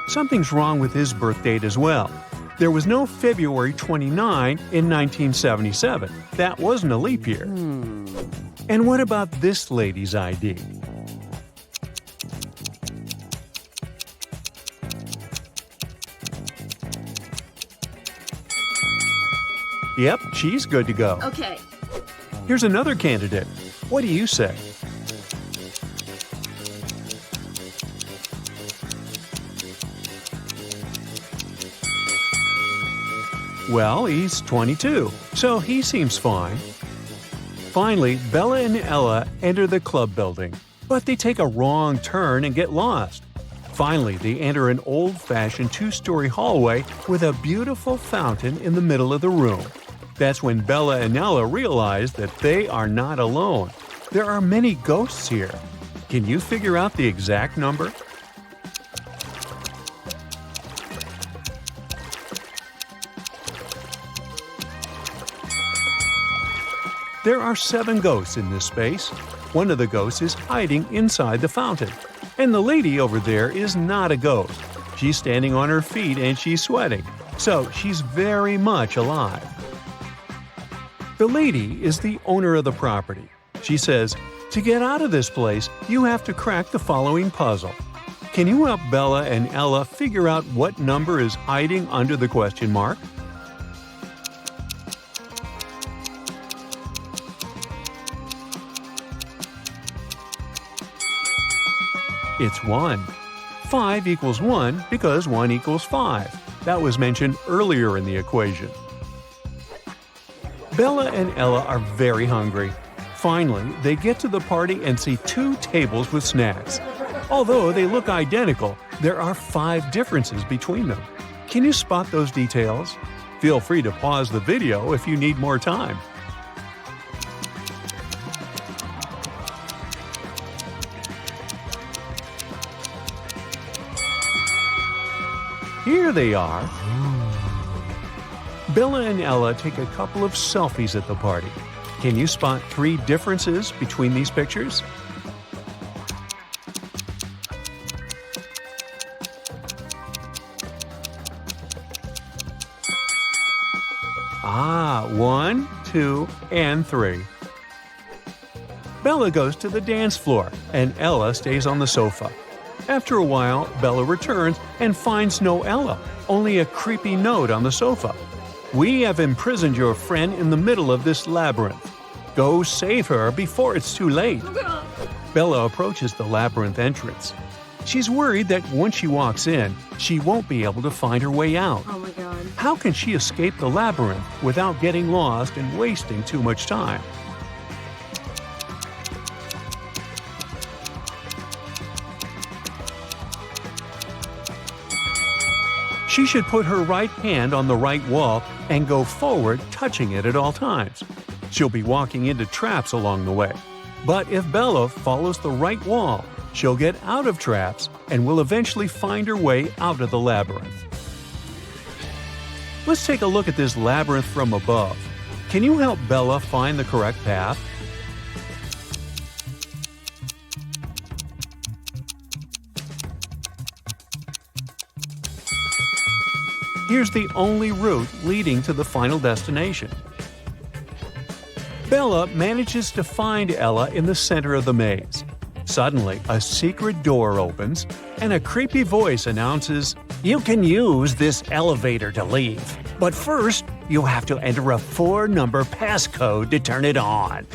Something's wrong with his birth date as well. There was no February 29 in 1977. That wasn't a leap year. And what about this lady's ID? Yep, she's good to go. Okay. Here's another candidate. What do you say? Well, he's 22, so he seems fine. Finally, Bella and Ella enter the club building, but they take a wrong turn and get lost. Finally, they enter an old-fashioned two-story hallway with a beautiful fountain in the middle of the room. That's when Bella and Ella realize that they are not alone. There are many ghosts here. Can you figure out the exact number? There are 7 ghosts in this space. One of the ghosts is hiding inside the fountain. And the lady over there is not a ghost. She's standing on her feet and she's sweating. So she's very much alive. The lady is the owner of the property. She says, "To get out of this place, you have to crack the following puzzle. Can you help Bella and Ella figure out what number is hiding under the question mark?" It's 1. 5 equals 1 because 1 equals 5. That was mentioned earlier in the equation. Bella and Ella are very hungry. Finally, they get to the party and see 2 tables with snacks. Although they look identical, there are 5 differences between them. Can you spot those details? Feel free to pause the video if you need more time. Here they are. Bella and Ella take a couple of selfies at the party. Can you spot 3 differences between these pictures? Ah, 1, 2, and 3. Bella goes to the dance floor, and Ella stays on the sofa. After a while, Bella returns and finds no Ella, only a creepy note on the sofa. "We have imprisoned your friend in the middle of this labyrinth. Go save her before it's too late." Bella approaches the labyrinth entrance. She's worried that once she walks in, she won't be able to find her way out. Oh my god. How can she escape the labyrinth without getting lost and wasting too much time? She should put her right hand on the right wall and go forward, touching it at all times. She'll be walking into traps along the way. But if Bella follows the right wall, she'll get out of traps and will eventually find her way out of the labyrinth. Let's take a look at this labyrinth from above. Can you help Bella find the correct path? Here's the only route leading to the final destination. Bella manages to find Ella in the center of the maze. Suddenly, a secret door opens, and a creepy voice announces, "You can use this elevator to leave, but first, you have to enter a 4-number passcode to turn it on."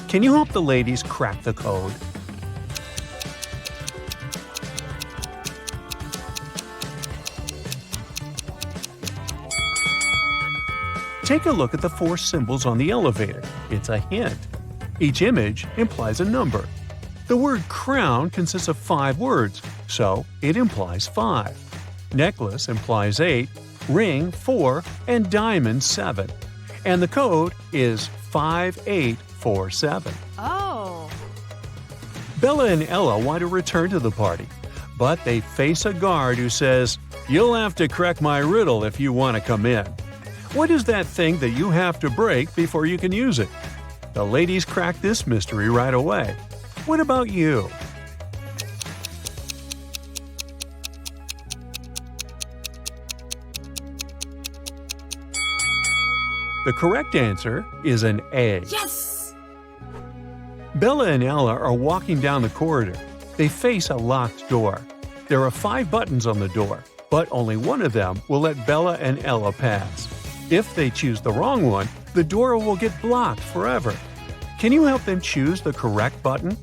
Can you help the ladies crack the code? Take a look at the 4 symbols on the elevator. It's a hint. Each image implies a number. The word crown consists of 5 words, so it implies 5. Necklace implies 8, ring 4, and diamond 7. And the code is 5847. Oh. Bella and Ella want to return to the party, but they face a guard who says, "You'll have to crack my riddle if you want to come in." What is that thing that you have to break before you can use it? The ladies crack this mystery right away. What about you? The correct answer is an A. Yes! Bella and Ella are walking down the corridor. They face a locked door. There are 5 buttons on the door, but only one of them will let Bella and Ella pass. If they choose the wrong one, the door will get blocked forever. Can you help them choose the correct button?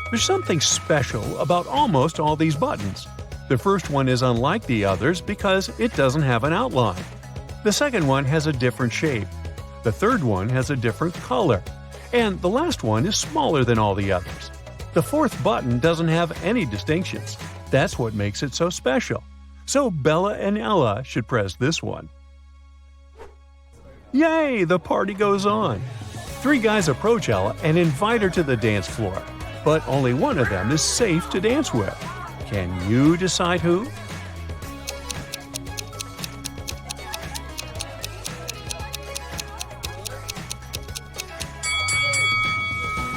There's something special about almost all these buttons. The first one is unlike the others because it doesn't have an outline. The second one has a different shape. The third one has a different color. And the last one is smaller than all the others. The fourth button doesn't have any distinctions. That's what makes it so special. So Bella and Ella should press this one. Yay! The party goes on. 3 guys approach Ella and invite her to the dance floor. But only one of them is safe to dance with. Can you decide who?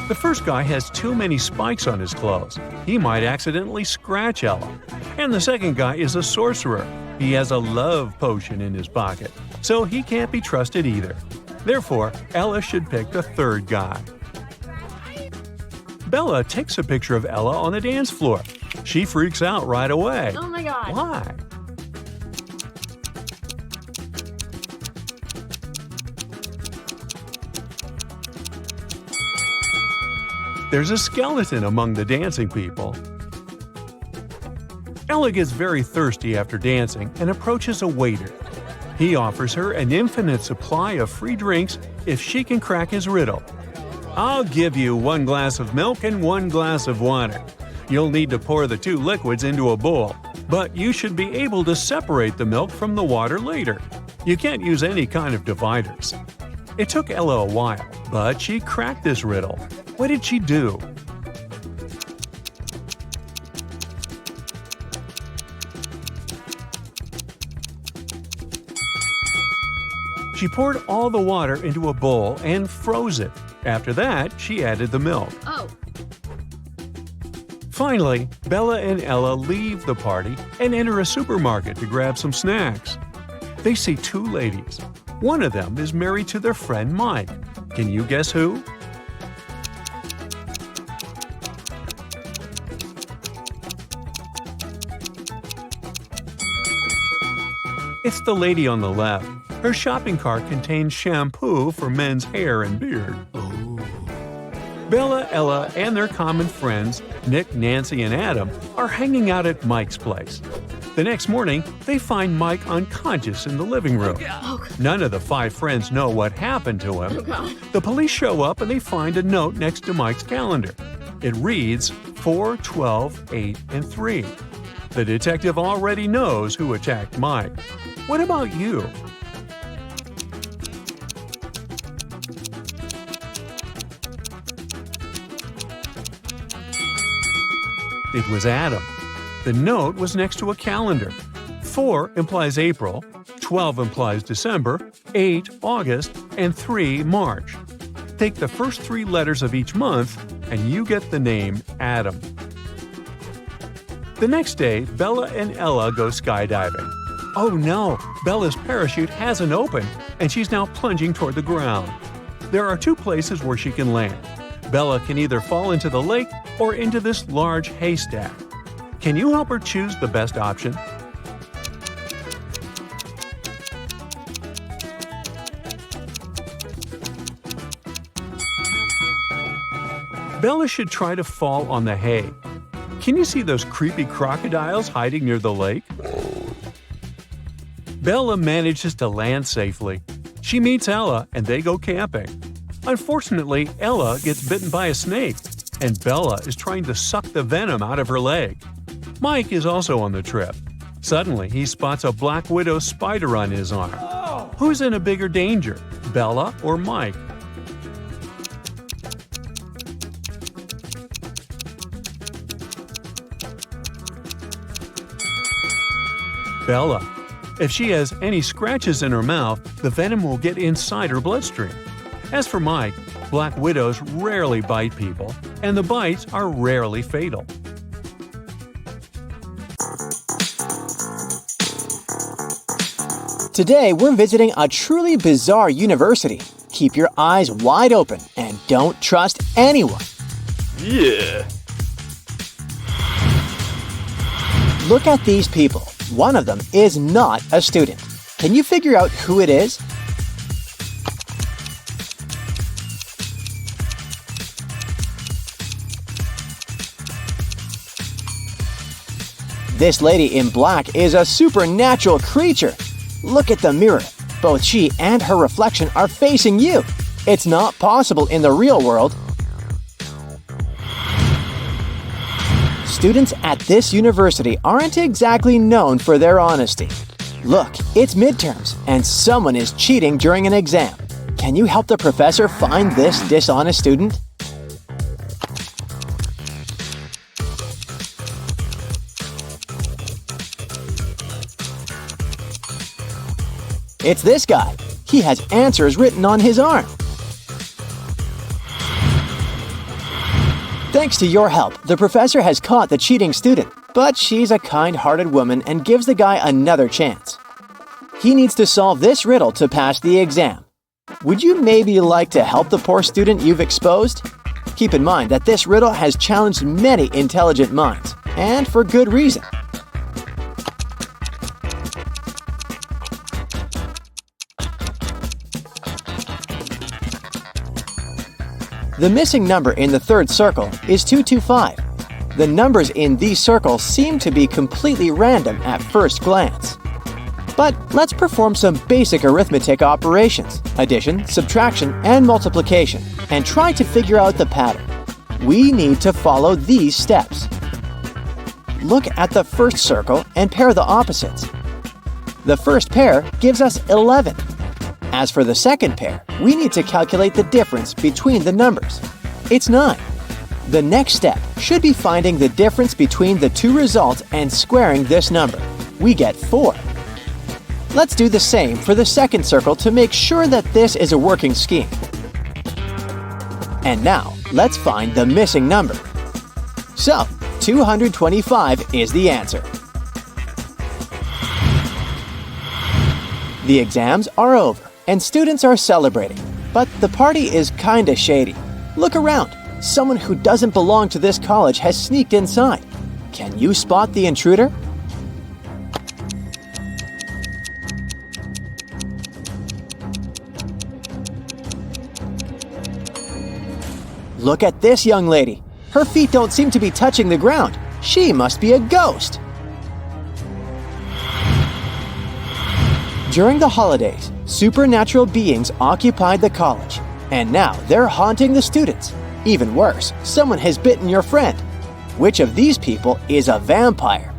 The first guy has too many spikes on his clothes. He might accidentally scratch Ella. And the second guy is a sorcerer. He has a love potion in his pocket, so he can't be trusted either. Therefore, Ella should pick the third guy. Bella takes a picture of Ella on the dance floor. She freaks out right away. Oh my god. Why? There's a skeleton among the dancing people. Ella gets very thirsty after dancing and approaches a waiter. He offers her an infinite supply of free drinks if she can crack his riddle. "I'll give you 1 glass of milk and 1 glass of water. You'll need to pour the 2 liquids into a bowl, but you should be able to separate the milk from the water later. You can't use any kind of dividers." It took Ella a while, but she cracked this riddle. What did she do? She poured all the water into a bowl and froze it. After that, she added the milk. Oh. Finally, Bella and Ella leave the party and enter a supermarket to grab some snacks. They see 2 ladies. One of them is married to their friend Mike. Can you guess who? It's the lady on the left. Her shopping cart contains shampoo for men's hair and beard. Bella, Ella, and their common friends, Nick, Nancy, and Adam, are hanging out at Mike's place. The next morning, they find Mike unconscious in the living room. None of the 5 friends know what happened to him. The police show up and they find a note next to Mike's calendar. It reads 4, 12, 8, and 3. The detective already knows who attacked Mike. What about you? It was Adam. The note was next to a calendar. 4 implies April, 12 implies December, 8 August, and 3 March. Take the first 3 letters of each month, and you get the name Adam. The next day, Bella and Ella go skydiving. Oh no, Bella's parachute hasn't opened, and she's now plunging toward the ground. There are two places where she can land. Bella can either fall into the lake or into this large haystack. Can you help her choose the best option? Bella should try to fall on the hay. Can you see those creepy crocodiles hiding near the lake? Bella manages to land safely. She meets Ella and they go camping. Unfortunately, Ella gets bitten by a snake, and Bella is trying to suck the venom out of her leg. Mike is also on the trip. Suddenly, he spots a black widow spider on his arm. Who's in a bigger danger, Bella or Mike? Bella. If she has any scratches in her mouth, the venom will get inside her bloodstream. As for Mike, black widows rarely bite people, and the bites are rarely fatal. Today, we're visiting a truly bizarre university. Keep your eyes wide open and don't trust anyone. Yeah. Look at these people. One of them is not a student. Can you figure out who it is? This lady in black is a supernatural creature. Look at the mirror. Both she and her reflection are facing you. It's not possible in the real world. Students at this university aren't exactly known for their honesty. Look, it's midterms, and someone is cheating during an exam. Can you help the professor find this dishonest student? It's this guy. He has answers written on his arm. Thanks to your help, the professor has caught the cheating student, but she's a kind-hearted woman and gives the guy another chance. He needs to solve this riddle to pass the exam. Would you maybe like to help the poor student you've exposed? Keep in mind that this riddle has challenged many intelligent minds, and for good reason. The missing number in the third circle is 225. The numbers in these circles seem to be completely random at first glance. But let's perform some basic arithmetic operations, addition, subtraction, and multiplication, and try to figure out the pattern. We need to follow these steps. Look at the first circle and pair the opposites. The first pair gives us 11. As for the second pair, we need to calculate the difference between the numbers. It's 9. The next step should be finding the difference between the two results and squaring this number. We get 4. Let's do the same for the second circle to make sure that this is a working scheme. And now, let's find the missing number. So, 225 is the answer. The exams are over, and students are celebrating. But the party is kinda shady. Look around. Someone who doesn't belong to this college has sneaked inside. Can you spot the intruder? Look at this young lady. Her feet don't seem to be touching the ground. She must be a ghost. During the holidays, supernatural beings occupied the college, and now they're haunting the students. Even worse, someone has bitten your friend. Which of these people is a vampire?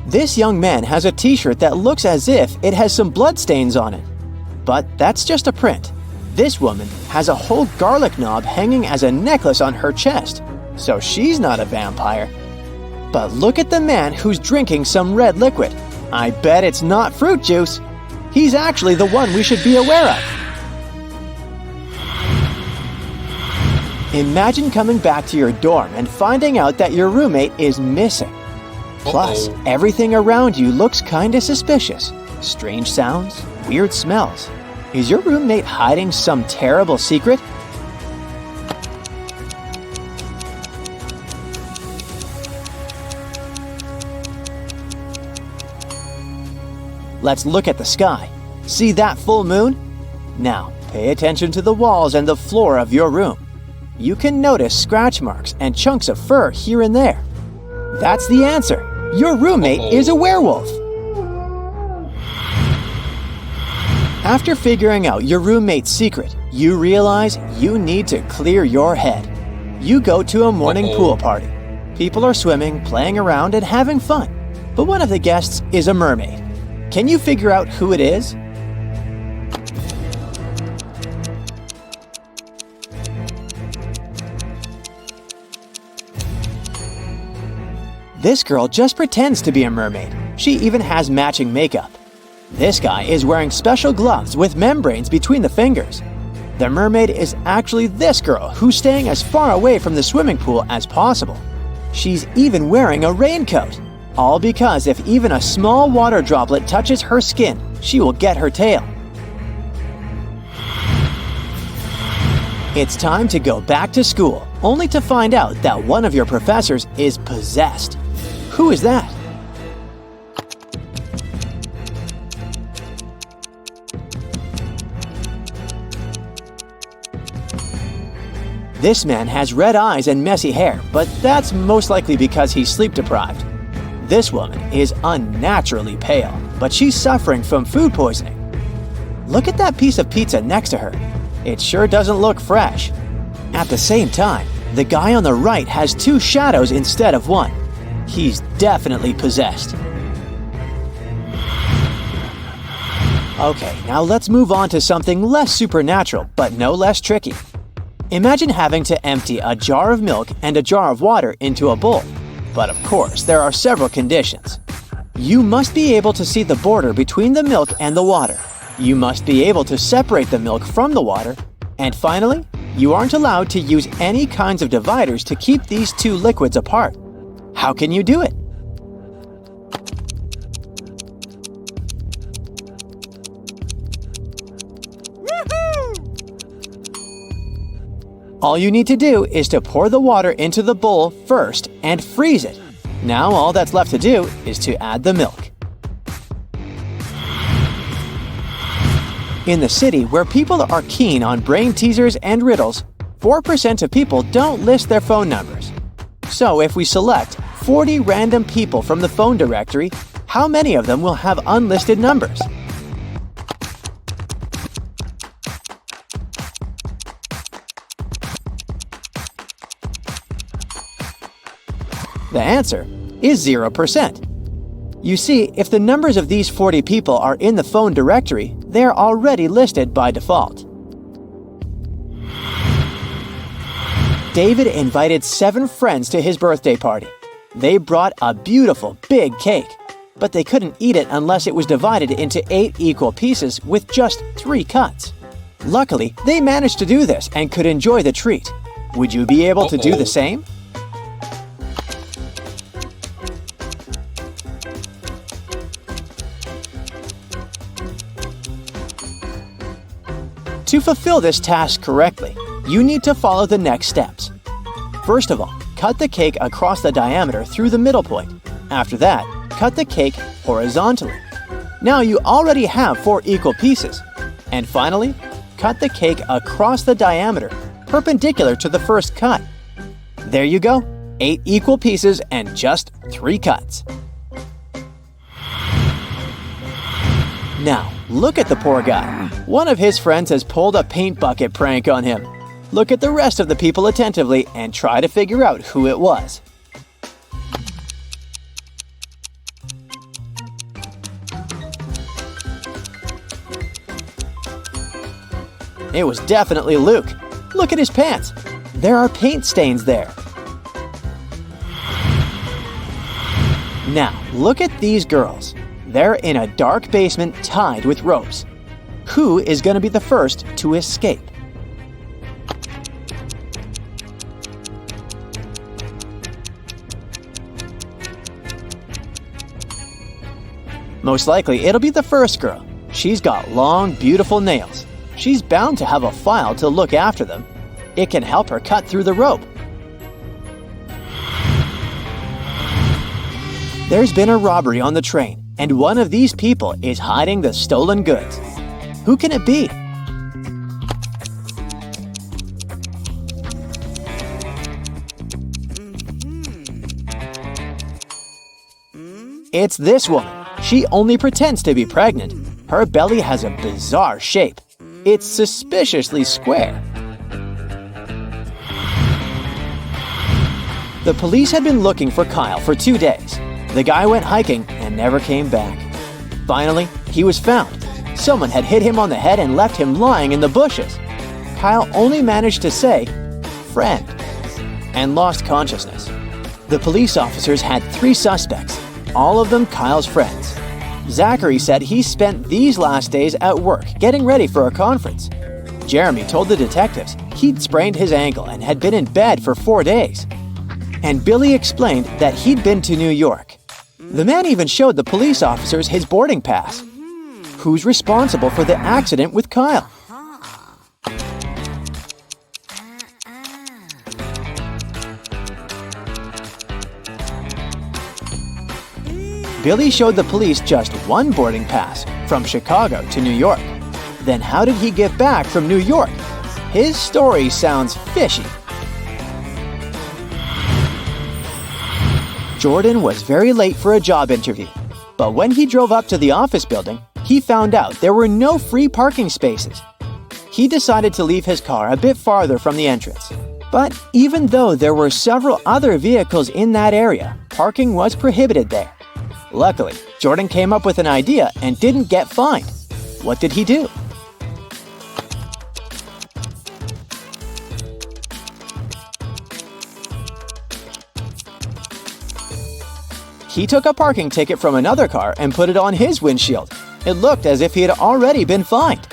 This young man has a t-shirt that looks as if it has some bloodstains on it. But that's just a print. This woman has a whole garlic knob hanging as a necklace on her chest, so she's not a vampire. But look at the man who's drinking some red liquid. I bet it's not fruit juice. He's actually the one we should be aware of. Imagine coming back to your dorm and finding out that your roommate is missing. Plus, everything around you looks kinda suspicious. Strange sounds, weird smells. Is your roommate hiding some terrible secret? Let's look at the sky. See that full moon? Now, pay attention to the walls and the floor of your room. You can notice scratch marks and chunks of fur here and there. That's the answer. Your roommate is a werewolf. After figuring out your roommate's secret, you realize you need to clear your head. You go to a morning pool party. People are swimming, playing around, and having fun. But one of the guests is a mermaid. Can you figure out who it is? This girl just pretends to be a mermaid. She even has matching makeup. This guy is wearing special gloves with membranes between the fingers. The mermaid is actually this girl who's staying as far away from the swimming pool as possible. She's even wearing a raincoat. All because if even a small water droplet touches her skin, she will get her tail. It's time to go back to school, only to find out that one of your professors is possessed. Who is that? This man has red eyes and messy hair, but that's most likely because he's sleep deprived. This woman is unnaturally pale, but she's suffering from food poisoning. Look at that piece of pizza next to her. It sure doesn't look fresh. At the same time, the guy on the right has two shadows instead of one. He's definitely possessed. Okay, now let's move on to something less supernatural, but no less tricky. Imagine having to empty a jar of milk and a jar of water into a bowl. But of course, there are several conditions. You must be able to see the border between the milk and the water. You must be able to separate the milk from the water. And finally, you aren't allowed to use any kinds of dividers to keep these two liquids apart. How can you do it? All you need to do is to pour the water into the bowl first and freeze it. Now all that's left to do is to add the milk. In the city where people are keen on brain teasers and riddles, 4% of people don't list their phone numbers. So if we select 40 random people from the phone directory, how many of them will have unlisted numbers? The answer is 0%. You see, if the numbers of these 40 people are in the phone directory, they're already listed by default. David invited 7 friends to his birthday party. They brought a beautiful big cake, but they couldn't eat it unless it was divided into 8 equal pieces with just 3 cuts. Luckily, they managed to do this and could enjoy the treat. Would you be able to do the same? To fulfill this task correctly, you need to follow the next steps. First of all, cut the cake across the diameter through the middle point. After that, cut the cake horizontally. Now you already have 4 equal pieces. And finally, cut the cake across the diameter, perpendicular to the first cut. There you go, 8 equal pieces and just 3 cuts. Now, look at the poor guy. One of his friends has pulled a paint bucket prank on him. Look at the rest of the people attentively and try to figure out who it was. It was definitely Luke. Look at his pants. There are paint stains there. Now, look at these girls. They're in a dark basement tied with ropes. Who is going to be the first to escape? Most likely, it'll be the first girl. She's got long, beautiful nails. She's bound to have a file to look after them. It can help her cut through the rope. There's been a robbery on the train, and one of these people is hiding the stolen goods. Who can it be? It's this woman. She only pretends to be pregnant. Her belly has a bizarre shape. It's suspiciously square. The police had been looking for Kyle for 2 days. The guy went hiking and never came back. Finally, he was found. Someone had hit him on the head and left him lying in the bushes. Kyle only managed to say, "Friend," and lost consciousness. The police officers had 3 suspects, all of them Kyle's friends. Zachary said he spent these last days at work getting ready for a conference. Jeremy told the detectives he'd sprained his ankle and had been in bed for 4 days. And Billy explained that he'd been to New York. The man even showed the police officers his boarding pass. Who's responsible for the accident with Kyle? Billy showed the police just one boarding pass from Chicago to New York. Then how did he get back from New York? His story sounds fishy. Jordan was very late for a job interview, but when he drove up to the office building, he found out there were no free parking spaces. He decided to leave his car a bit farther from the entrance. But even though there were several other vehicles in that area, parking was prohibited there. Luckily, Jordan came up with an idea and didn't get fined. What did he do? He took a parking ticket from another car and put it on his windshield. It looked as if he had already been fined.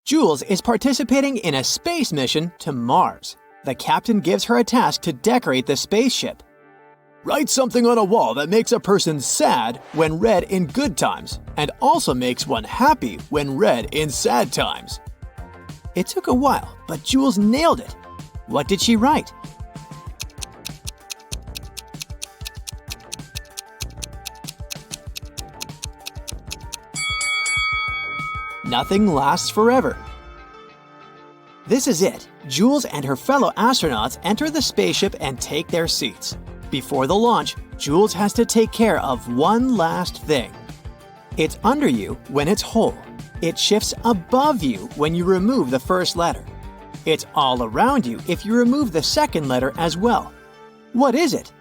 Jules is participating in a space mission to Mars. The captain gives her a task to decorate the spaceship. Write something on a wall that makes a person sad when read in good times, and also makes one happy when read in sad times. It took a while, but Jules nailed it. What did she write? Nothing lasts forever. This is it. Jules and her fellow astronauts enter the spaceship and take their seats. Before the launch, Jules has to take care of one last thing. It's under you when it's whole. It shifts above you when you remove the first letter. It's all around you if you remove the second letter as well. What is it?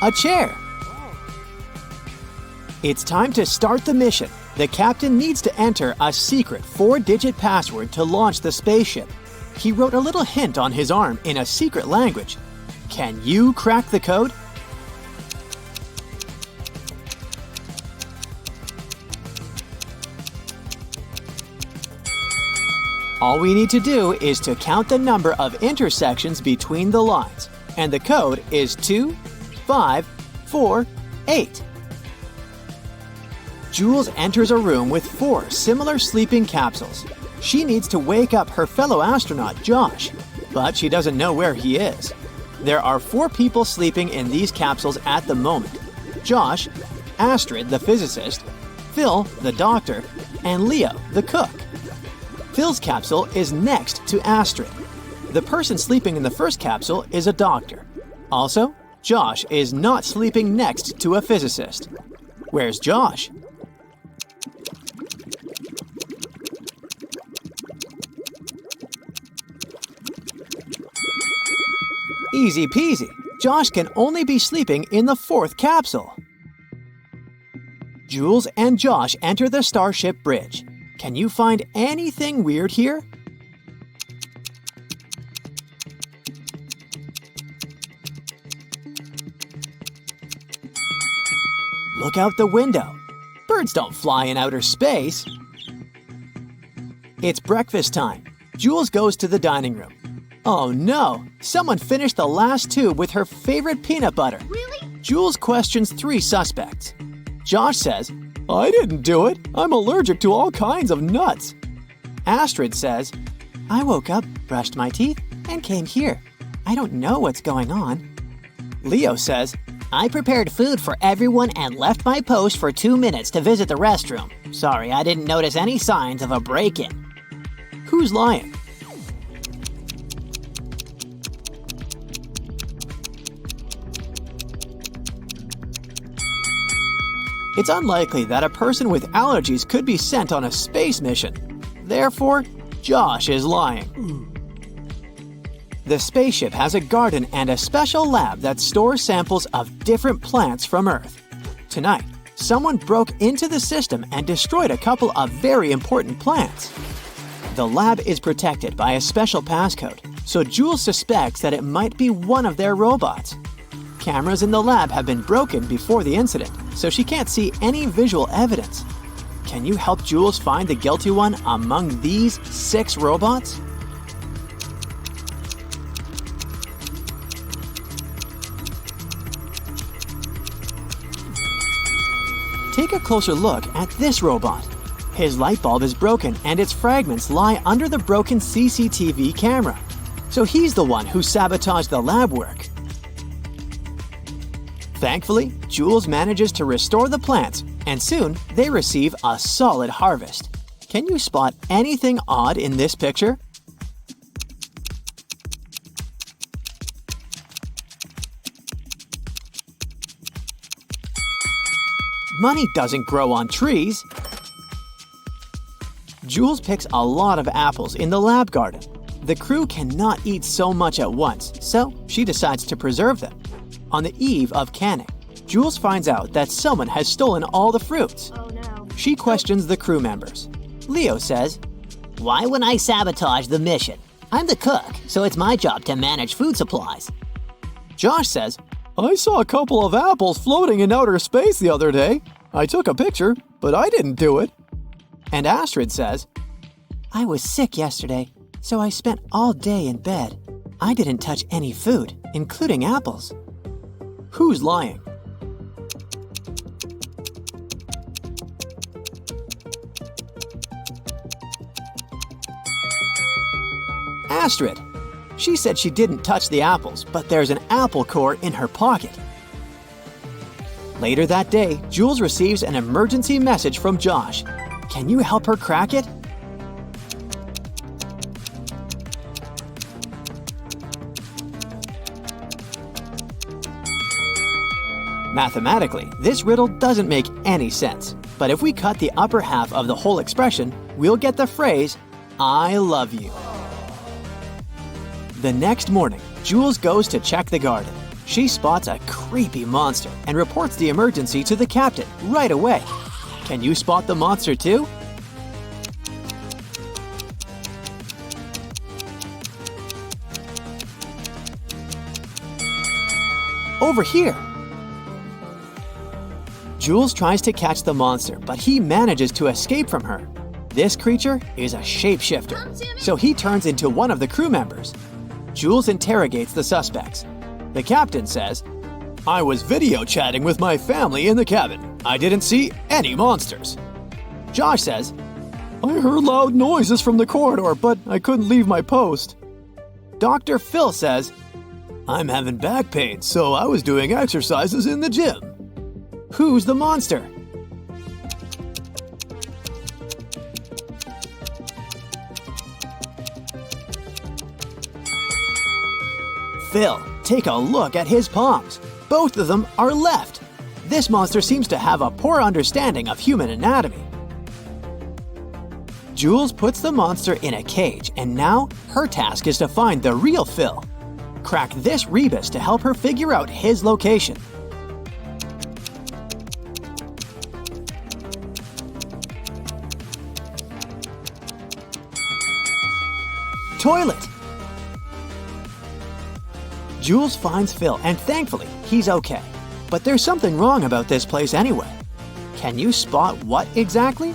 A chair. It's time to start the mission. The captain needs to enter a secret 4-digit password to launch the spaceship. He wrote a little hint on his arm in a secret language. Can you crack the code? All we need to do is to count the number of intersections between the lines, and the code is 2, 5, 4, 8. Jules enters a room with 4 similar sleeping capsules. She needs to wake up her fellow astronaut, Josh, but she doesn't know where he is. There are 4 people sleeping in these capsules at the moment: Josh, Astrid, the physicist, Phil, the doctor, and Leo, the cook. Phil's capsule is next to Astrid. The person sleeping in the first capsule is a doctor. Also, Josh is not sleeping next to a physicist. Where's Josh? Easy peasy. Josh can only be sleeping in the 4th capsule. Jules and Josh enter the Starship Bridge. Can you find anything weird here? Look out the window. Birds don't fly in outer space. It's breakfast time. Jules goes to the dining room. Oh no! Someone finished the last tube with her favorite peanut butter. Really? Jules questions 3 suspects. Josh says, I didn't do it. I'm allergic to all kinds of nuts. Astrid says, I woke up, brushed my teeth, and came here. I don't know what's going on. Leo says, I prepared food for everyone and left my post for 2 minutes to visit the restroom. Sorry, I didn't notice any signs of a break-in. who's lying? It's unlikely that a person with allergies could be sent on a space mission. Therefore, Josh is lying. The spaceship has a garden and a special lab that stores samples of different plants from Earth. Tonight, someone broke into the system and destroyed a couple of very important plants. The lab is protected by a special passcode, so Jules suspects that it might be one of their robots. Cameras in the lab have been broken before the incident, so she can't see any visual evidence. Can you help Jules find the guilty one among these 6 robots? Take a closer look at this robot. His light bulb is broken and its fragments lie under the broken CCTV camera. So he's the one who sabotaged the lab work. Thankfully, Jules manages to restore the plants, and soon they receive a solid harvest. Can you spot anything odd in this picture? Money doesn't grow on trees. Jules picks a lot of apples in the lab garden. The crew cannot eat so much at once, so she decides to preserve them. On the eve of canning, Jules finds out that someone has stolen all the fruits. Oh no. She questions the crew members. Leo says, Why would I sabotage the mission? I'm the cook, so it's my job to manage food supplies. Josh says, I saw a couple of apples floating in outer space the other day. I took a picture, but I didn't do it. And Astrid says, I was sick yesterday, so I spent all day in bed. I didn't touch any food, including apples. Who's lying? Astrid. She said she didn't touch the apples, but there's an apple core in her pocket. Later that day, Jules receives an emergency message from Josh. Can you help her crack it? Mathematically, this riddle doesn't make any sense. But if we cut the upper half of the whole expression, we'll get the phrase, I love you. The next morning, Jules goes to check the garden. She spots a creepy monster and reports the emergency to the captain right away. Can you spot the monster too? Over here. Jules tries to catch the monster, but he manages to escape from her. This creature is a shapeshifter, so he turns into one of the crew members. Jules interrogates the suspects. The captain says, I was video chatting with my family in the cabin. I didn't see any monsters. Josh says, I heard loud noises from the corridor, but I couldn't leave my post. Dr. Phil says, I'm having back pain, so I was doing exercises in the gym. Who's the monster? Phil, take a look at his palms. Both of them are left. This monster seems to have a poor understanding of human anatomy. Jules puts the monster in a cage, and now her task is to find the real Phil. Crack this rebus to help her figure out his location. Toilet. Jules finds Phil, and thankfully, he's okay. But there's something wrong about this place anyway. Can you spot what exactly?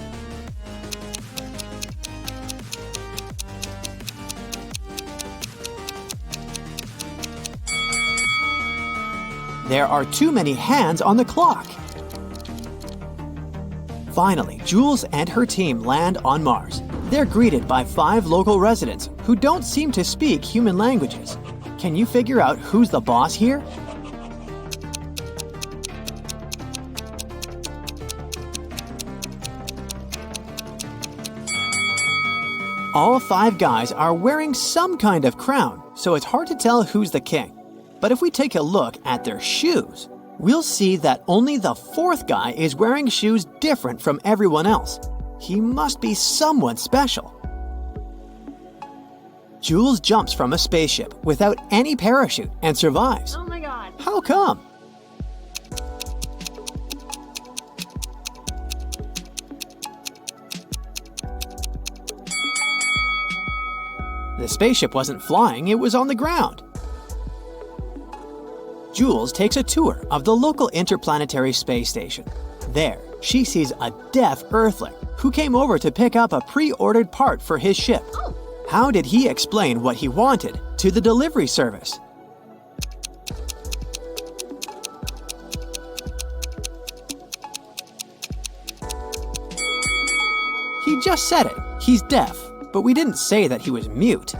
There are too many hands on the clock. Finally, Jules and her team land on Mars. They're greeted by 5 local residents who don't seem to speak human languages. Can you figure out who's the boss here? All 5 guys are wearing some kind of crown, so it's hard to tell who's the king. But if we take a look at their shoes, we'll see that only the 4th guy is wearing shoes different from everyone else. He must be someone special. Jules jumps from a spaceship without any parachute and survives. Oh my god. How come? The spaceship wasn't flying, it was on the ground. Jules takes a tour of the local interplanetary space station. There, she sees a deaf Earthling who came over to pick up a pre-ordered part for his ship. How did he explain what he wanted to the delivery service? He just said it. He's deaf, but we didn't say that he was mute.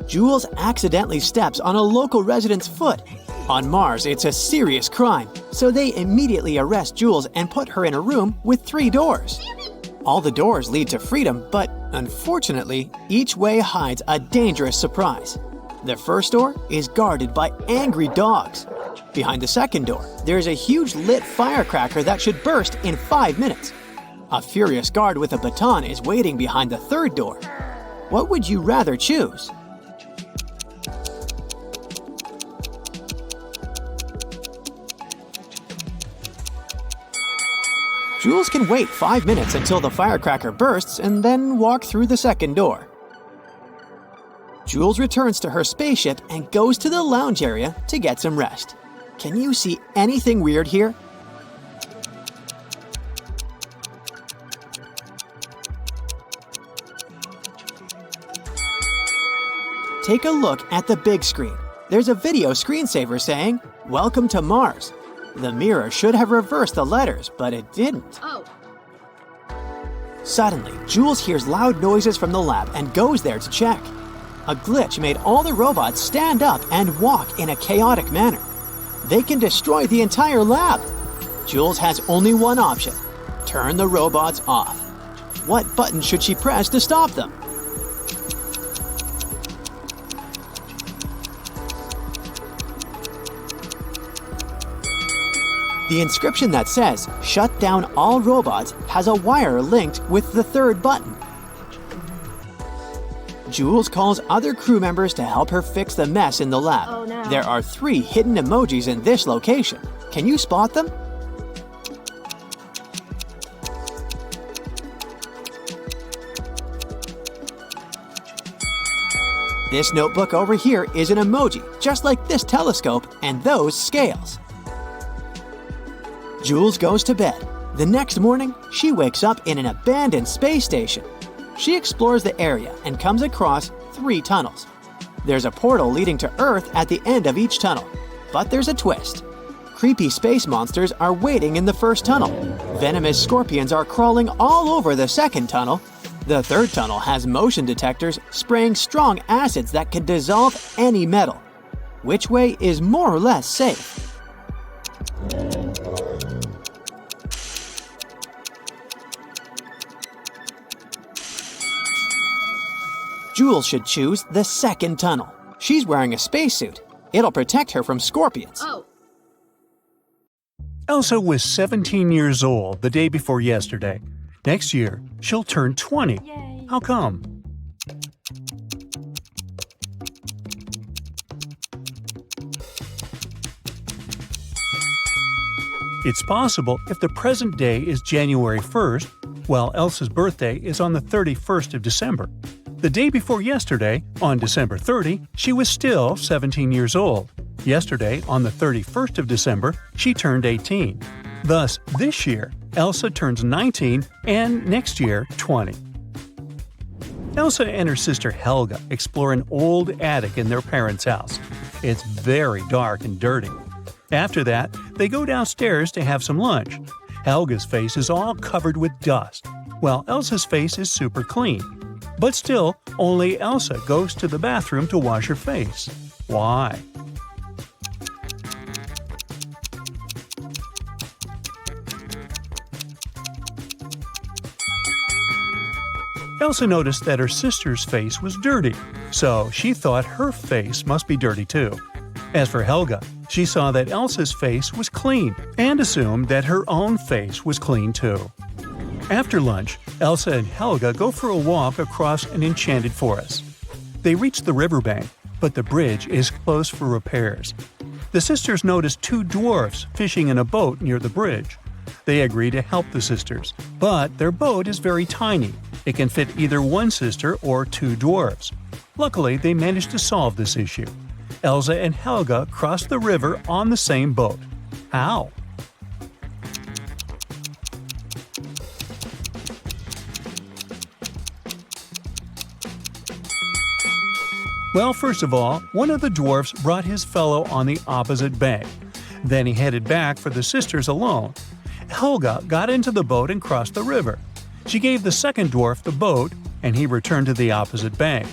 Jules accidentally steps on a local resident's foot. On Mars, it's a serious crime, so they immediately arrest Jules and put her in a room with 3 doors. All the doors lead to freedom, but unfortunately, each way hides a dangerous surprise. The first door is guarded by angry dogs. Behind the second door, there's a huge lit firecracker that should burst in 5 minutes. A furious guard with a baton is waiting behind the third door. What would you rather choose? Jules can wait 5 minutes until the firecracker bursts and then walk through the second door. Jules returns to her spaceship and goes to the lounge area to get some rest. Can you see anything weird here? Take a look at the big screen. There's a video screensaver saying, "Welcome to Mars." The mirror should have reversed the letters, but it didn't. Oh. Suddenly, Jules hears loud noises from the lab and goes there to check. A glitch made all the robots stand up and walk in a chaotic manner. They can destroy the entire lab. Jules has only one option: turn the robots off. What button should she press to stop them? The inscription that says, "Shut down all robots," has a wire linked with the third button. Jules calls other crew members to help her fix the mess in the lab. Oh, no. There are 3 hidden emojis in this location. Can you spot them? This notebook over here is an emoji, just like this telescope and those scales. Jules goes to bed. The next morning, she wakes up in an abandoned space station. She explores the area and comes across 3 tunnels. There's a portal leading to Earth at the end of each tunnel. But there's a twist. Creepy space monsters are waiting in the first tunnel. Venomous scorpions are crawling all over the second tunnel. The third tunnel has motion detectors spraying strong acids that could dissolve any metal. Which way is more or less safe? Jules should choose the second tunnel. She's wearing a spacesuit. It'll protect her from scorpions. Oh. Elsa was 17 years old the day before yesterday. Next year, she'll turn 20. Yay. How come? It's possible if the present day is January 1st, while Elsa's birthday is on the 31st of December. The day before yesterday, on December 30, she was still 17 years old. Yesterday, on the 31st of December, she turned 18. Thus, this year, Elsa turns 19 and next year 20. Elsa and her sister Helga explore an old attic in their parents' house. It's very dark and dirty. After that, they go downstairs to have some lunch. Helga's face is all covered with dust, while Elsa's face is super clean. But still, only Elsa goes to the bathroom to wash her face. Why? Elsa noticed that her sister's face was dirty, so she thought her face must be dirty too. As for Helga, she saw that Elsa's face was clean and assumed that her own face was clean too. After lunch, Elsa and Helga go for a walk across an enchanted forest. They reach the riverbank, but the bridge is closed for repairs. The sisters notice two dwarfs fishing in a boat near the bridge. They agree to help the sisters, but their boat is very tiny. It can fit either one sister or two dwarfs. Luckily, they managed to solve this issue. Elsa and Helga cross the river on the same boat. How? Well, first of all, one of the dwarfs brought his fellow on the opposite bank. Then he headed back for the sisters alone. Helga got into the boat and crossed the river. She gave the second dwarf the boat, and he returned to the opposite bank.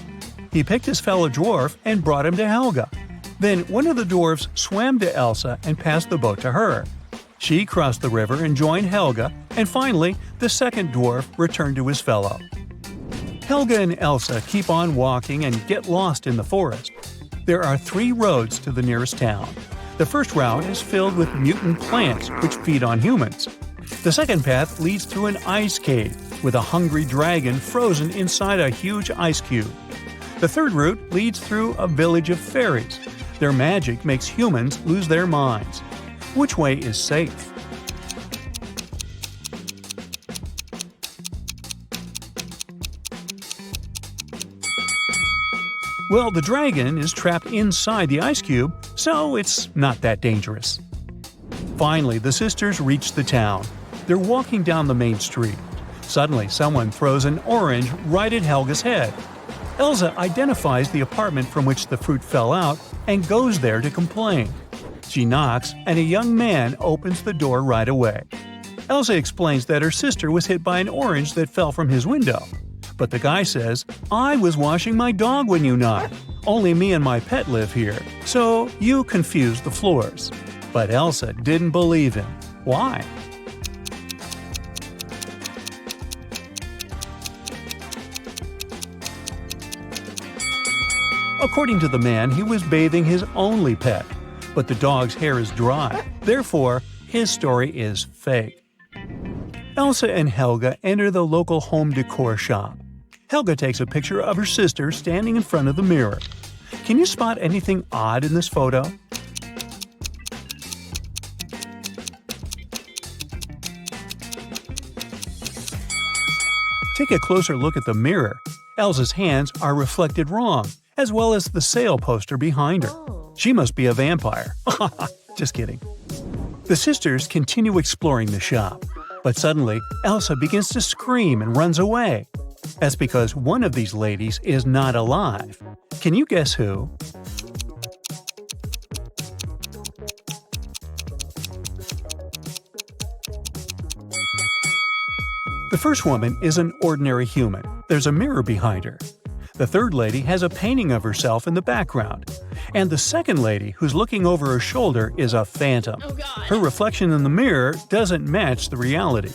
He picked his fellow dwarf and brought him to Helga. Then one of the dwarfs swam to Elsa and passed the boat to her. She crossed the river and joined Helga, and finally, the second dwarf returned to his fellow. Helga and Elsa keep on walking and get lost in the forest. There are 3 roads to the nearest town. The first route is filled with mutant plants which feed on humans. The second path leads through an ice cave with a hungry dragon frozen inside a huge ice cube. The third route leads through a village of fairies. Their magic makes humans lose their minds. Which way is safe? Well, the dragon is trapped inside the ice cube, so it's not that dangerous. Finally, the sisters reach the town. They're walking down the main street. Suddenly, someone throws an orange right at Helga's head. Elsa identifies the apartment from which the fruit fell out and goes there to complain. She knocks, and a young man opens the door right away. Elsa explains that her sister was hit by an orange that fell from his window. But the guy says, "I was washing my dog when you knocked. Only me and my pet live here, so you confused the floors." But Elsa didn't believe him. Why? According to the man, he was bathing his only pet, but the dog's hair is dry. Therefore, his story is fake. Elsa and Helga enter the local home decor shop. Helga takes a picture of her sister standing in front of the mirror. Can you spot anything odd in this photo? Take a closer look at the mirror. Elsa's hands are reflected wrong, as well as the sale poster behind her. She must be a vampire. Just kidding. The sisters continue exploring the shop, but suddenly Elsa begins to scream and runs away. That's because one of these ladies is not alive. Can you guess who? The first woman is an ordinary human. There's a mirror behind her. The third lady has a painting of herself in the background. And the second lady, who's looking over her shoulder, is a phantom. Her reflection in the mirror doesn't match the reality.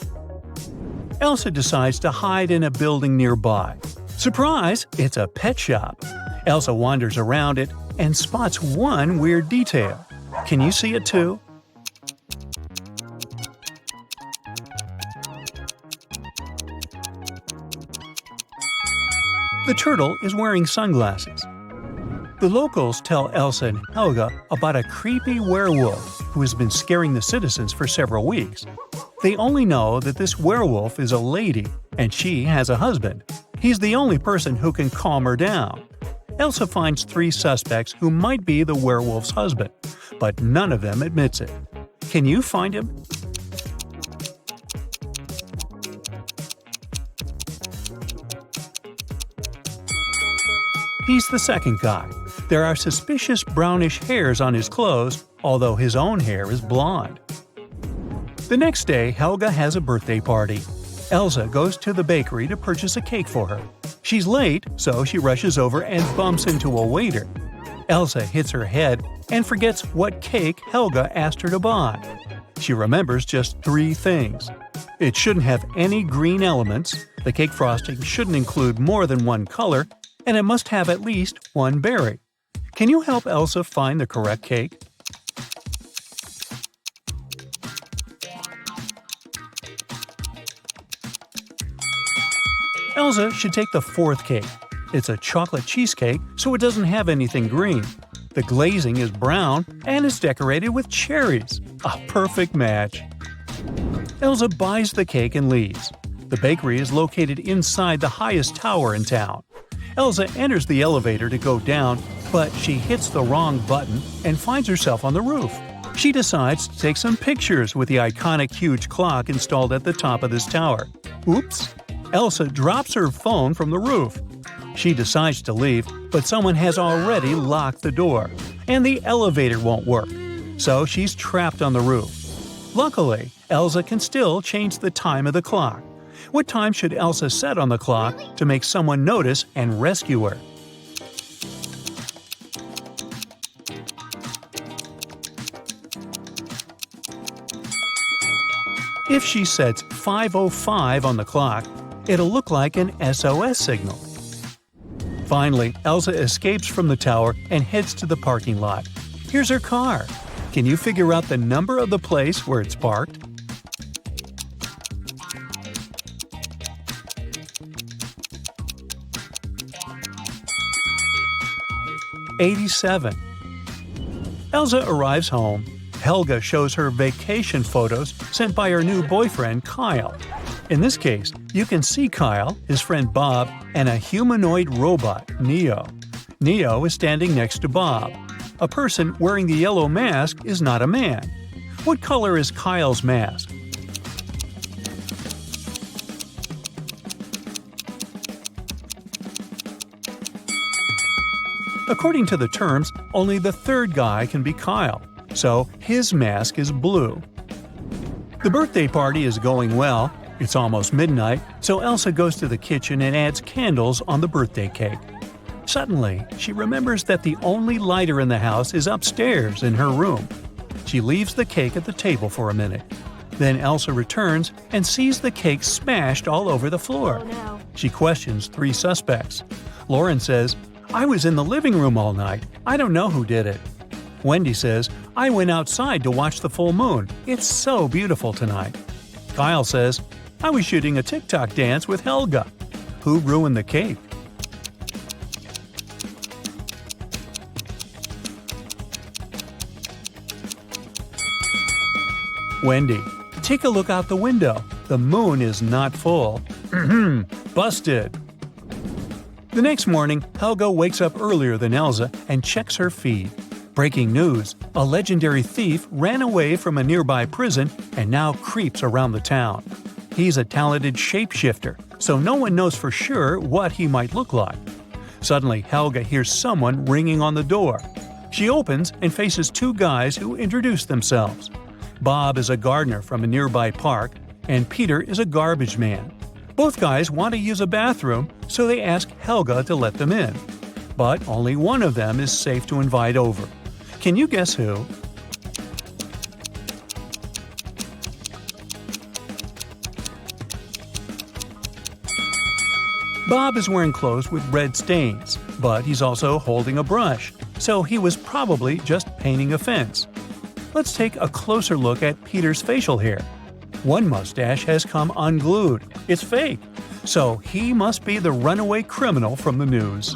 Elsa decides to hide in a building nearby. Surprise! It's a pet shop. Elsa wanders around it and spots one weird detail. Can you see it too? The turtle is wearing sunglasses. The locals tell Elsa and Helga about a creepy werewolf who has been scaring the citizens for several weeks. They only know that this werewolf is a lady and she has a husband. He's the only person who can calm her down. Elsa finds 3 suspects who might be the werewolf's husband, but none of them admits it. Can you find him? He's the second guy. There are suspicious brownish hairs on his clothes, although his own hair is blonde. The next day, Helga has a birthday party. Elsa goes to the bakery to purchase a cake for her. She's late, so she rushes over and bumps into a waiter. Elsa hits her head and forgets what cake Helga asked her to buy. She remembers just 3 things. It shouldn't have any green elements, the cake frosting shouldn't include more than 1 color, and it must have at least 1 berry. Can you help Elsa find the correct cake? Elsa should take the 4th cake. It's a chocolate cheesecake, so it doesn't have anything green. The glazing is brown and is decorated with cherries. A perfect match. Elsa buys the cake and leaves. The bakery is located inside the highest tower in town. Elsa enters the elevator to go down, but she hits the wrong button and finds herself on the roof. She decides to take some pictures with the iconic huge clock installed at the top of this tower. Oops! Elsa drops her phone from the roof. She decides to leave, but someone has already locked the door, and the elevator won't work, so she's trapped on the roof. Luckily, Elsa can still change the time of the clock. What time should Elsa set on the clock to make someone notice and rescue her? If she sets 5:05 on the clock, it'll look like an SOS signal. Finally, Elsa escapes from the tower and heads to the parking lot. Here's her car. Can you figure out the number of the place where it's parked? '87. Elsa arrives home. Helga shows her vacation photos sent by her new boyfriend, Kyle. In this case, you can see Kyle, his friend Bob, and a humanoid robot, Neo. Neo is standing next to Bob. A person wearing the yellow mask is not a man. What color is Kyle's mask? According to the terms, only the 3rd guy can be Kyle, so his mask is blue. The birthday party is going well. It's almost midnight, so Elsa goes to the kitchen and adds candles on the birthday cake. Suddenly, she remembers that the only lighter in the house is upstairs in her room. She leaves the cake at the table for a minute. Then Elsa returns and sees the cake smashed all over the floor. Oh, no. She questions 3 suspects. Lauren says, "I was in the living room all night. I don't know who did it." Wendy says, "I went outside to watch the full moon. It's so beautiful tonight." Kyle says, "I was shooting a TikTok dance with Helga." Who ruined the cake? Wendy. Take a look out the window. The moon is not full. Busted. The next morning, Helga wakes up earlier than Elsa and checks her feed. Breaking news: a legendary thief ran away from a nearby prison and now creeps around the town. He's a talented shapeshifter, so no one knows for sure what he might look like. Suddenly, Helga hears someone ringing on the door. She opens and faces 2 guys who introduce themselves. Bob is a gardener from a nearby park, and Peter is a garbage man. Both guys want to use a bathroom, so they ask Helga to let them in. But only one of them is safe to invite over. Can you guess who? Bob is wearing clothes with red stains, but he's also holding a brush, so he was probably just painting a fence. Let's take a closer look at Peter's facial hair. One mustache has come unglued. It's fake. So he must be the runaway criminal from the news.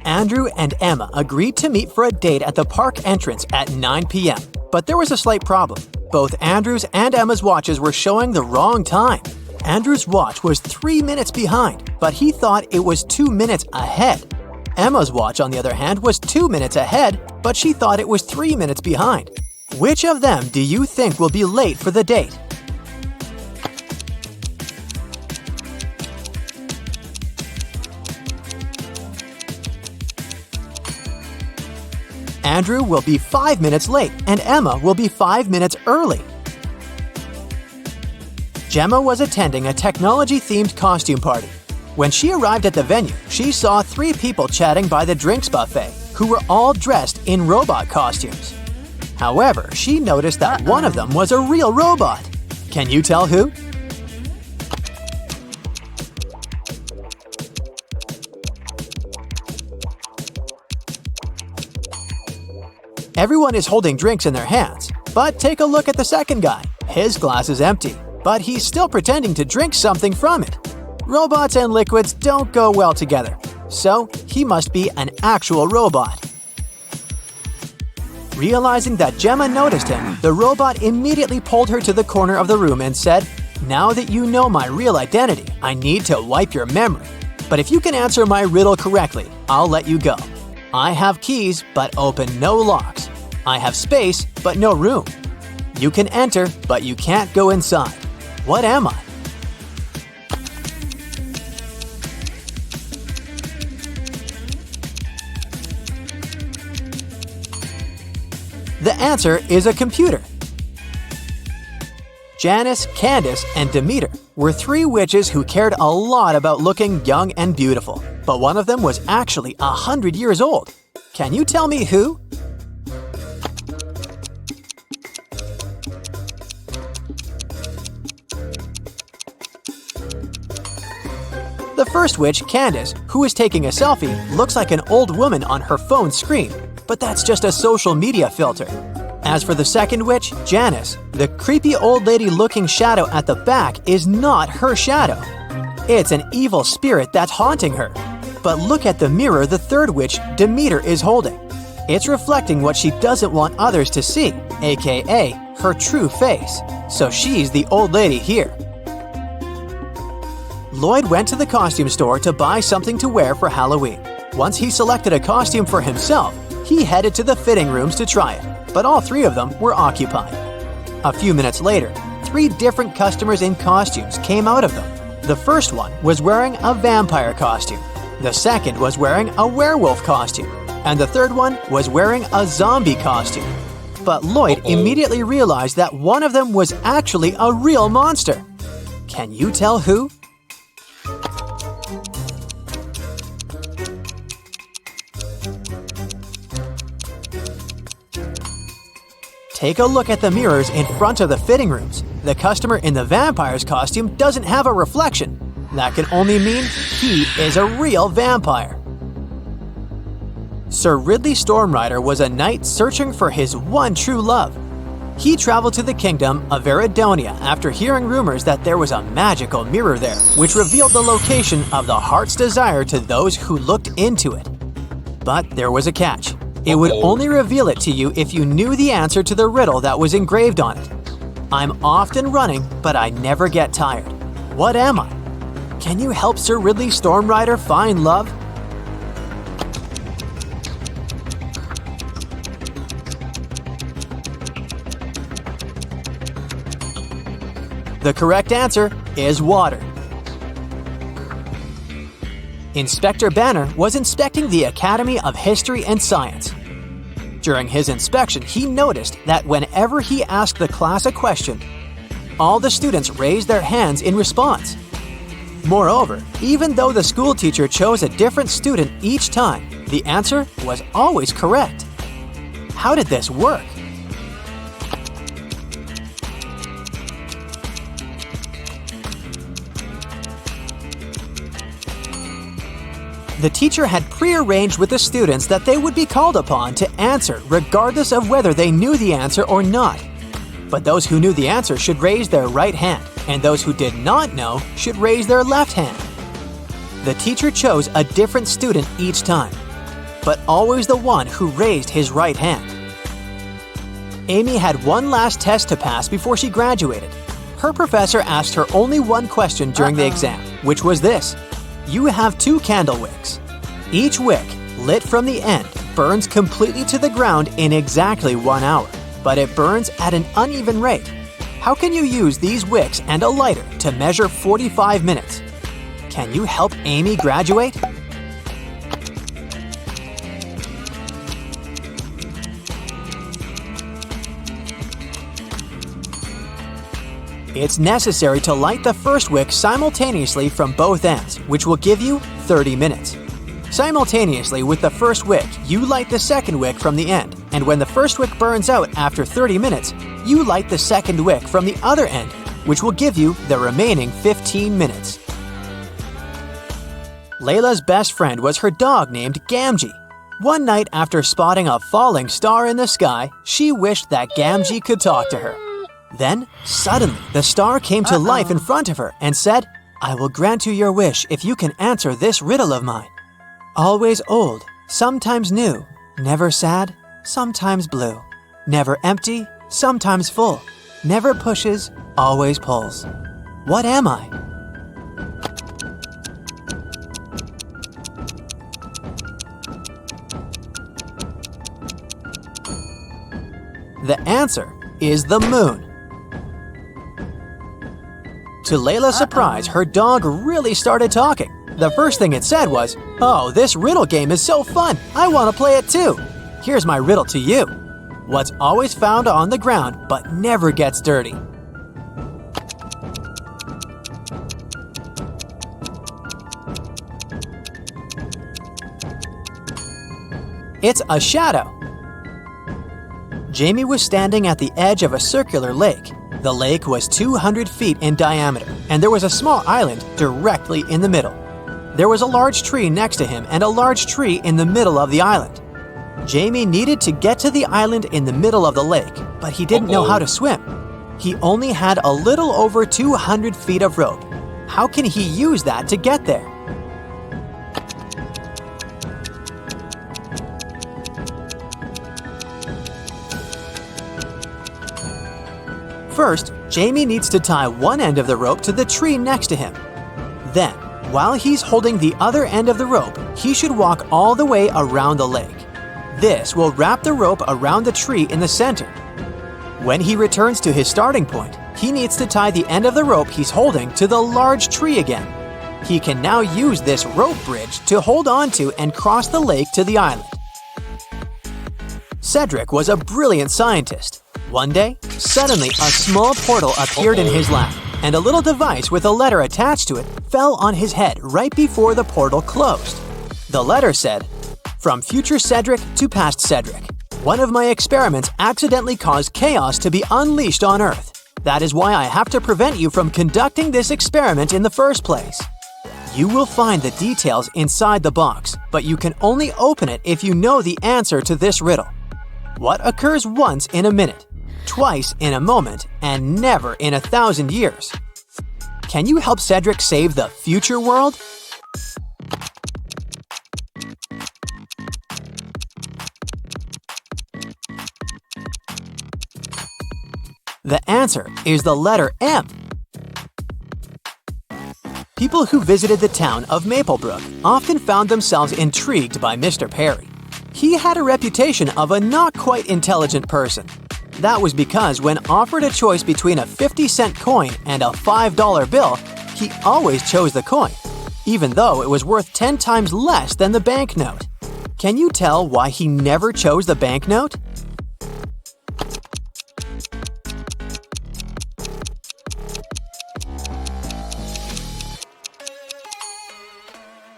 Andrew and Emma agreed to meet for a date at the park entrance at 9 p.m. But there was a slight problem. Both Andrew's and Emma's watches were showing the wrong time. Andrew's watch was 3 minutes behind, but he thought it was 2 minutes ahead. Emma's watch, on the other hand, was 2 minutes ahead, but she thought it was 3 minutes behind. Which of them do you think will be late for the date? Andrew will be 5 minutes late and Emma will be 5 minutes early. Gemma was attending a technology-themed costume party. When she arrived at the venue, she saw 3 people chatting by the drinks buffet who were all dressed in robot costumes. However, she noticed that one of them was a real robot. Can you tell who? Everyone is holding drinks in their hands, but take a look at the second guy. His glass is empty, but he's still pretending to drink something from it. Robots and liquids don't go well together, so he must be an actual robot. Realizing that Gemma noticed him, the robot immediately pulled her to the corner of the room and said, "Now that you know my real identity, I need to wipe your memory. But if you can answer my riddle correctly, I'll let you go. I have keys, but open no locks. I have space, but no room. You can enter, but you can't go inside. What am I?" The answer is a computer. Janice, Candace, and Demeter were 3 witches who cared a lot about looking young and beautiful, but one of them was actually 100 years old. Can you tell me who? The first witch, Candace, who is taking a selfie, looks like an old woman on her phone screen, but that's just a social media filter. As for the second witch, Janice, the creepy old lady-looking shadow at the back is not her shadow. It's an evil spirit that's haunting her. But look at the mirror the third witch, Demeter, is holding. It's reflecting what she doesn't want others to see, aka her true face. So she's the old lady here. Lloyd went to the costume store to buy something to wear for Halloween. Once he selected a costume for himself, he headed to the fitting rooms to try it, but all 3 of them were occupied. A few minutes later, 3 different customers in costumes came out of them. The first one was wearing a vampire costume, the second was wearing a werewolf costume, and the third one was wearing a zombie costume. But Lloyd immediately realized that one of them was actually a real monster. Can you tell who? Take a look at the mirrors in front of the fitting rooms. The customer in the vampire's costume doesn't have a reflection. That can only mean he is a real vampire. Sir Ridley Stormrider was a knight searching for his one true love. He traveled to the kingdom of Eridonia after hearing rumors that there was a magical mirror there, which revealed the location of the heart's desire to those who looked into it. But there was a catch. It would only reveal it to you if you knew the answer to the riddle that was engraved on it. I'm often running, but I never get tired. What am I? Can you help Sir Ridley Stormrider find love? The correct answer is water. Inspector Banner was inspecting the Academy of History and Science. During his inspection, he noticed that whenever he asked the class a question, all the students raised their hands in response. Moreover, even though the school teacher chose a different student each time, the answer was always correct. How did this work? The teacher had prearranged with the students that they would be called upon to answer regardless of whether they knew the answer or not. But those who knew the answer should raise their right hand, and those who did not know should raise their left hand. The teacher chose a different student each time, but always the one who raised his right hand. Amy had one last test to pass before she graduated. Her professor asked her only one question during the exam, which was this. You have 2 candle wicks. Each wick, lit from the end, burns completely to the ground in exactly 1 hour, but it burns at an uneven rate. How can you use these wicks and a lighter to measure 45 minutes? Can you help Amy graduate? It's necessary to light the first wick simultaneously from both ends, which will give you 30 minutes. Simultaneously with the first wick, you light the second wick from the end, and when the first wick burns out after 30 minutes, you light the second wick from the other end, which will give you the remaining 15 minutes. Layla's best friend was her dog named Gamgee. One night after spotting a falling star in the sky, she wished that Gamgee could talk to her. Then, suddenly, the star came to life in front of her and said, I will grant you your wish if you can answer this riddle of mine. Always old, sometimes new, never sad, sometimes blue, never empty, sometimes full, never pushes, always pulls. What am I? The answer is the moon. To Layla's surprise, her dog really started talking. The first thing it said was, "Oh, this riddle game is so fun! I want to play it too! Here's my riddle to you. What's always found on the ground but never gets dirty?" It's a shadow. Jamie was standing at the edge of a circular lake. The lake was 200 feet in diameter, and there was a small island directly in the middle. There was a large tree next to him and a large tree in the middle of the island. Jamie needed to get to the island in the middle of the lake, but he didn't know how to swim. He only had a little over 200 feet of rope. How can he use that to get there? First, Jamie needs to tie one end of the rope to the tree next to him. Then, while he's holding the other end of the rope, he should walk all the way around the lake. This will wrap the rope around the tree in the center. When he returns to his starting point, he needs to tie the end of the rope he's holding to the large tree again. He can now use this rope bridge to hold on to and cross the lake to the island. Cedric was a brilliant scientist. One day, suddenly a small portal appeared in his lap, and a little device with a letter attached to it fell on his head right before the portal closed. The letter said, "From future Cedric to past Cedric, one of my experiments accidentally caused chaos to be unleashed on Earth. That is why I have to prevent you from conducting this experiment in the first place. You will find the details inside the box, but you can only open it if you know the answer to this riddle. What occurs once in a minute, twice in a moment, and never in 1,000 years? Can you help Cedric save the future world?" The answer is the letter M. People who visited the town of Maplebrook often found themselves intrigued by Mr. Perry. He had a reputation of a not quite intelligent person. That was because when offered a choice between a 50-cent coin and a $5 bill, he always chose the coin, even though it was worth 10 times less than the banknote. Can you tell why he never chose the banknote?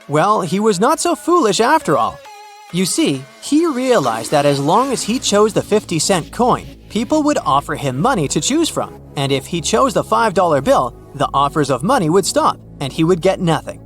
Well, he was not so foolish after all. You see, he realized that as long as he chose the 50-cent coin, people would offer him money to choose from, and if he chose the $5 bill, the offers of money would stop, and he would get nothing.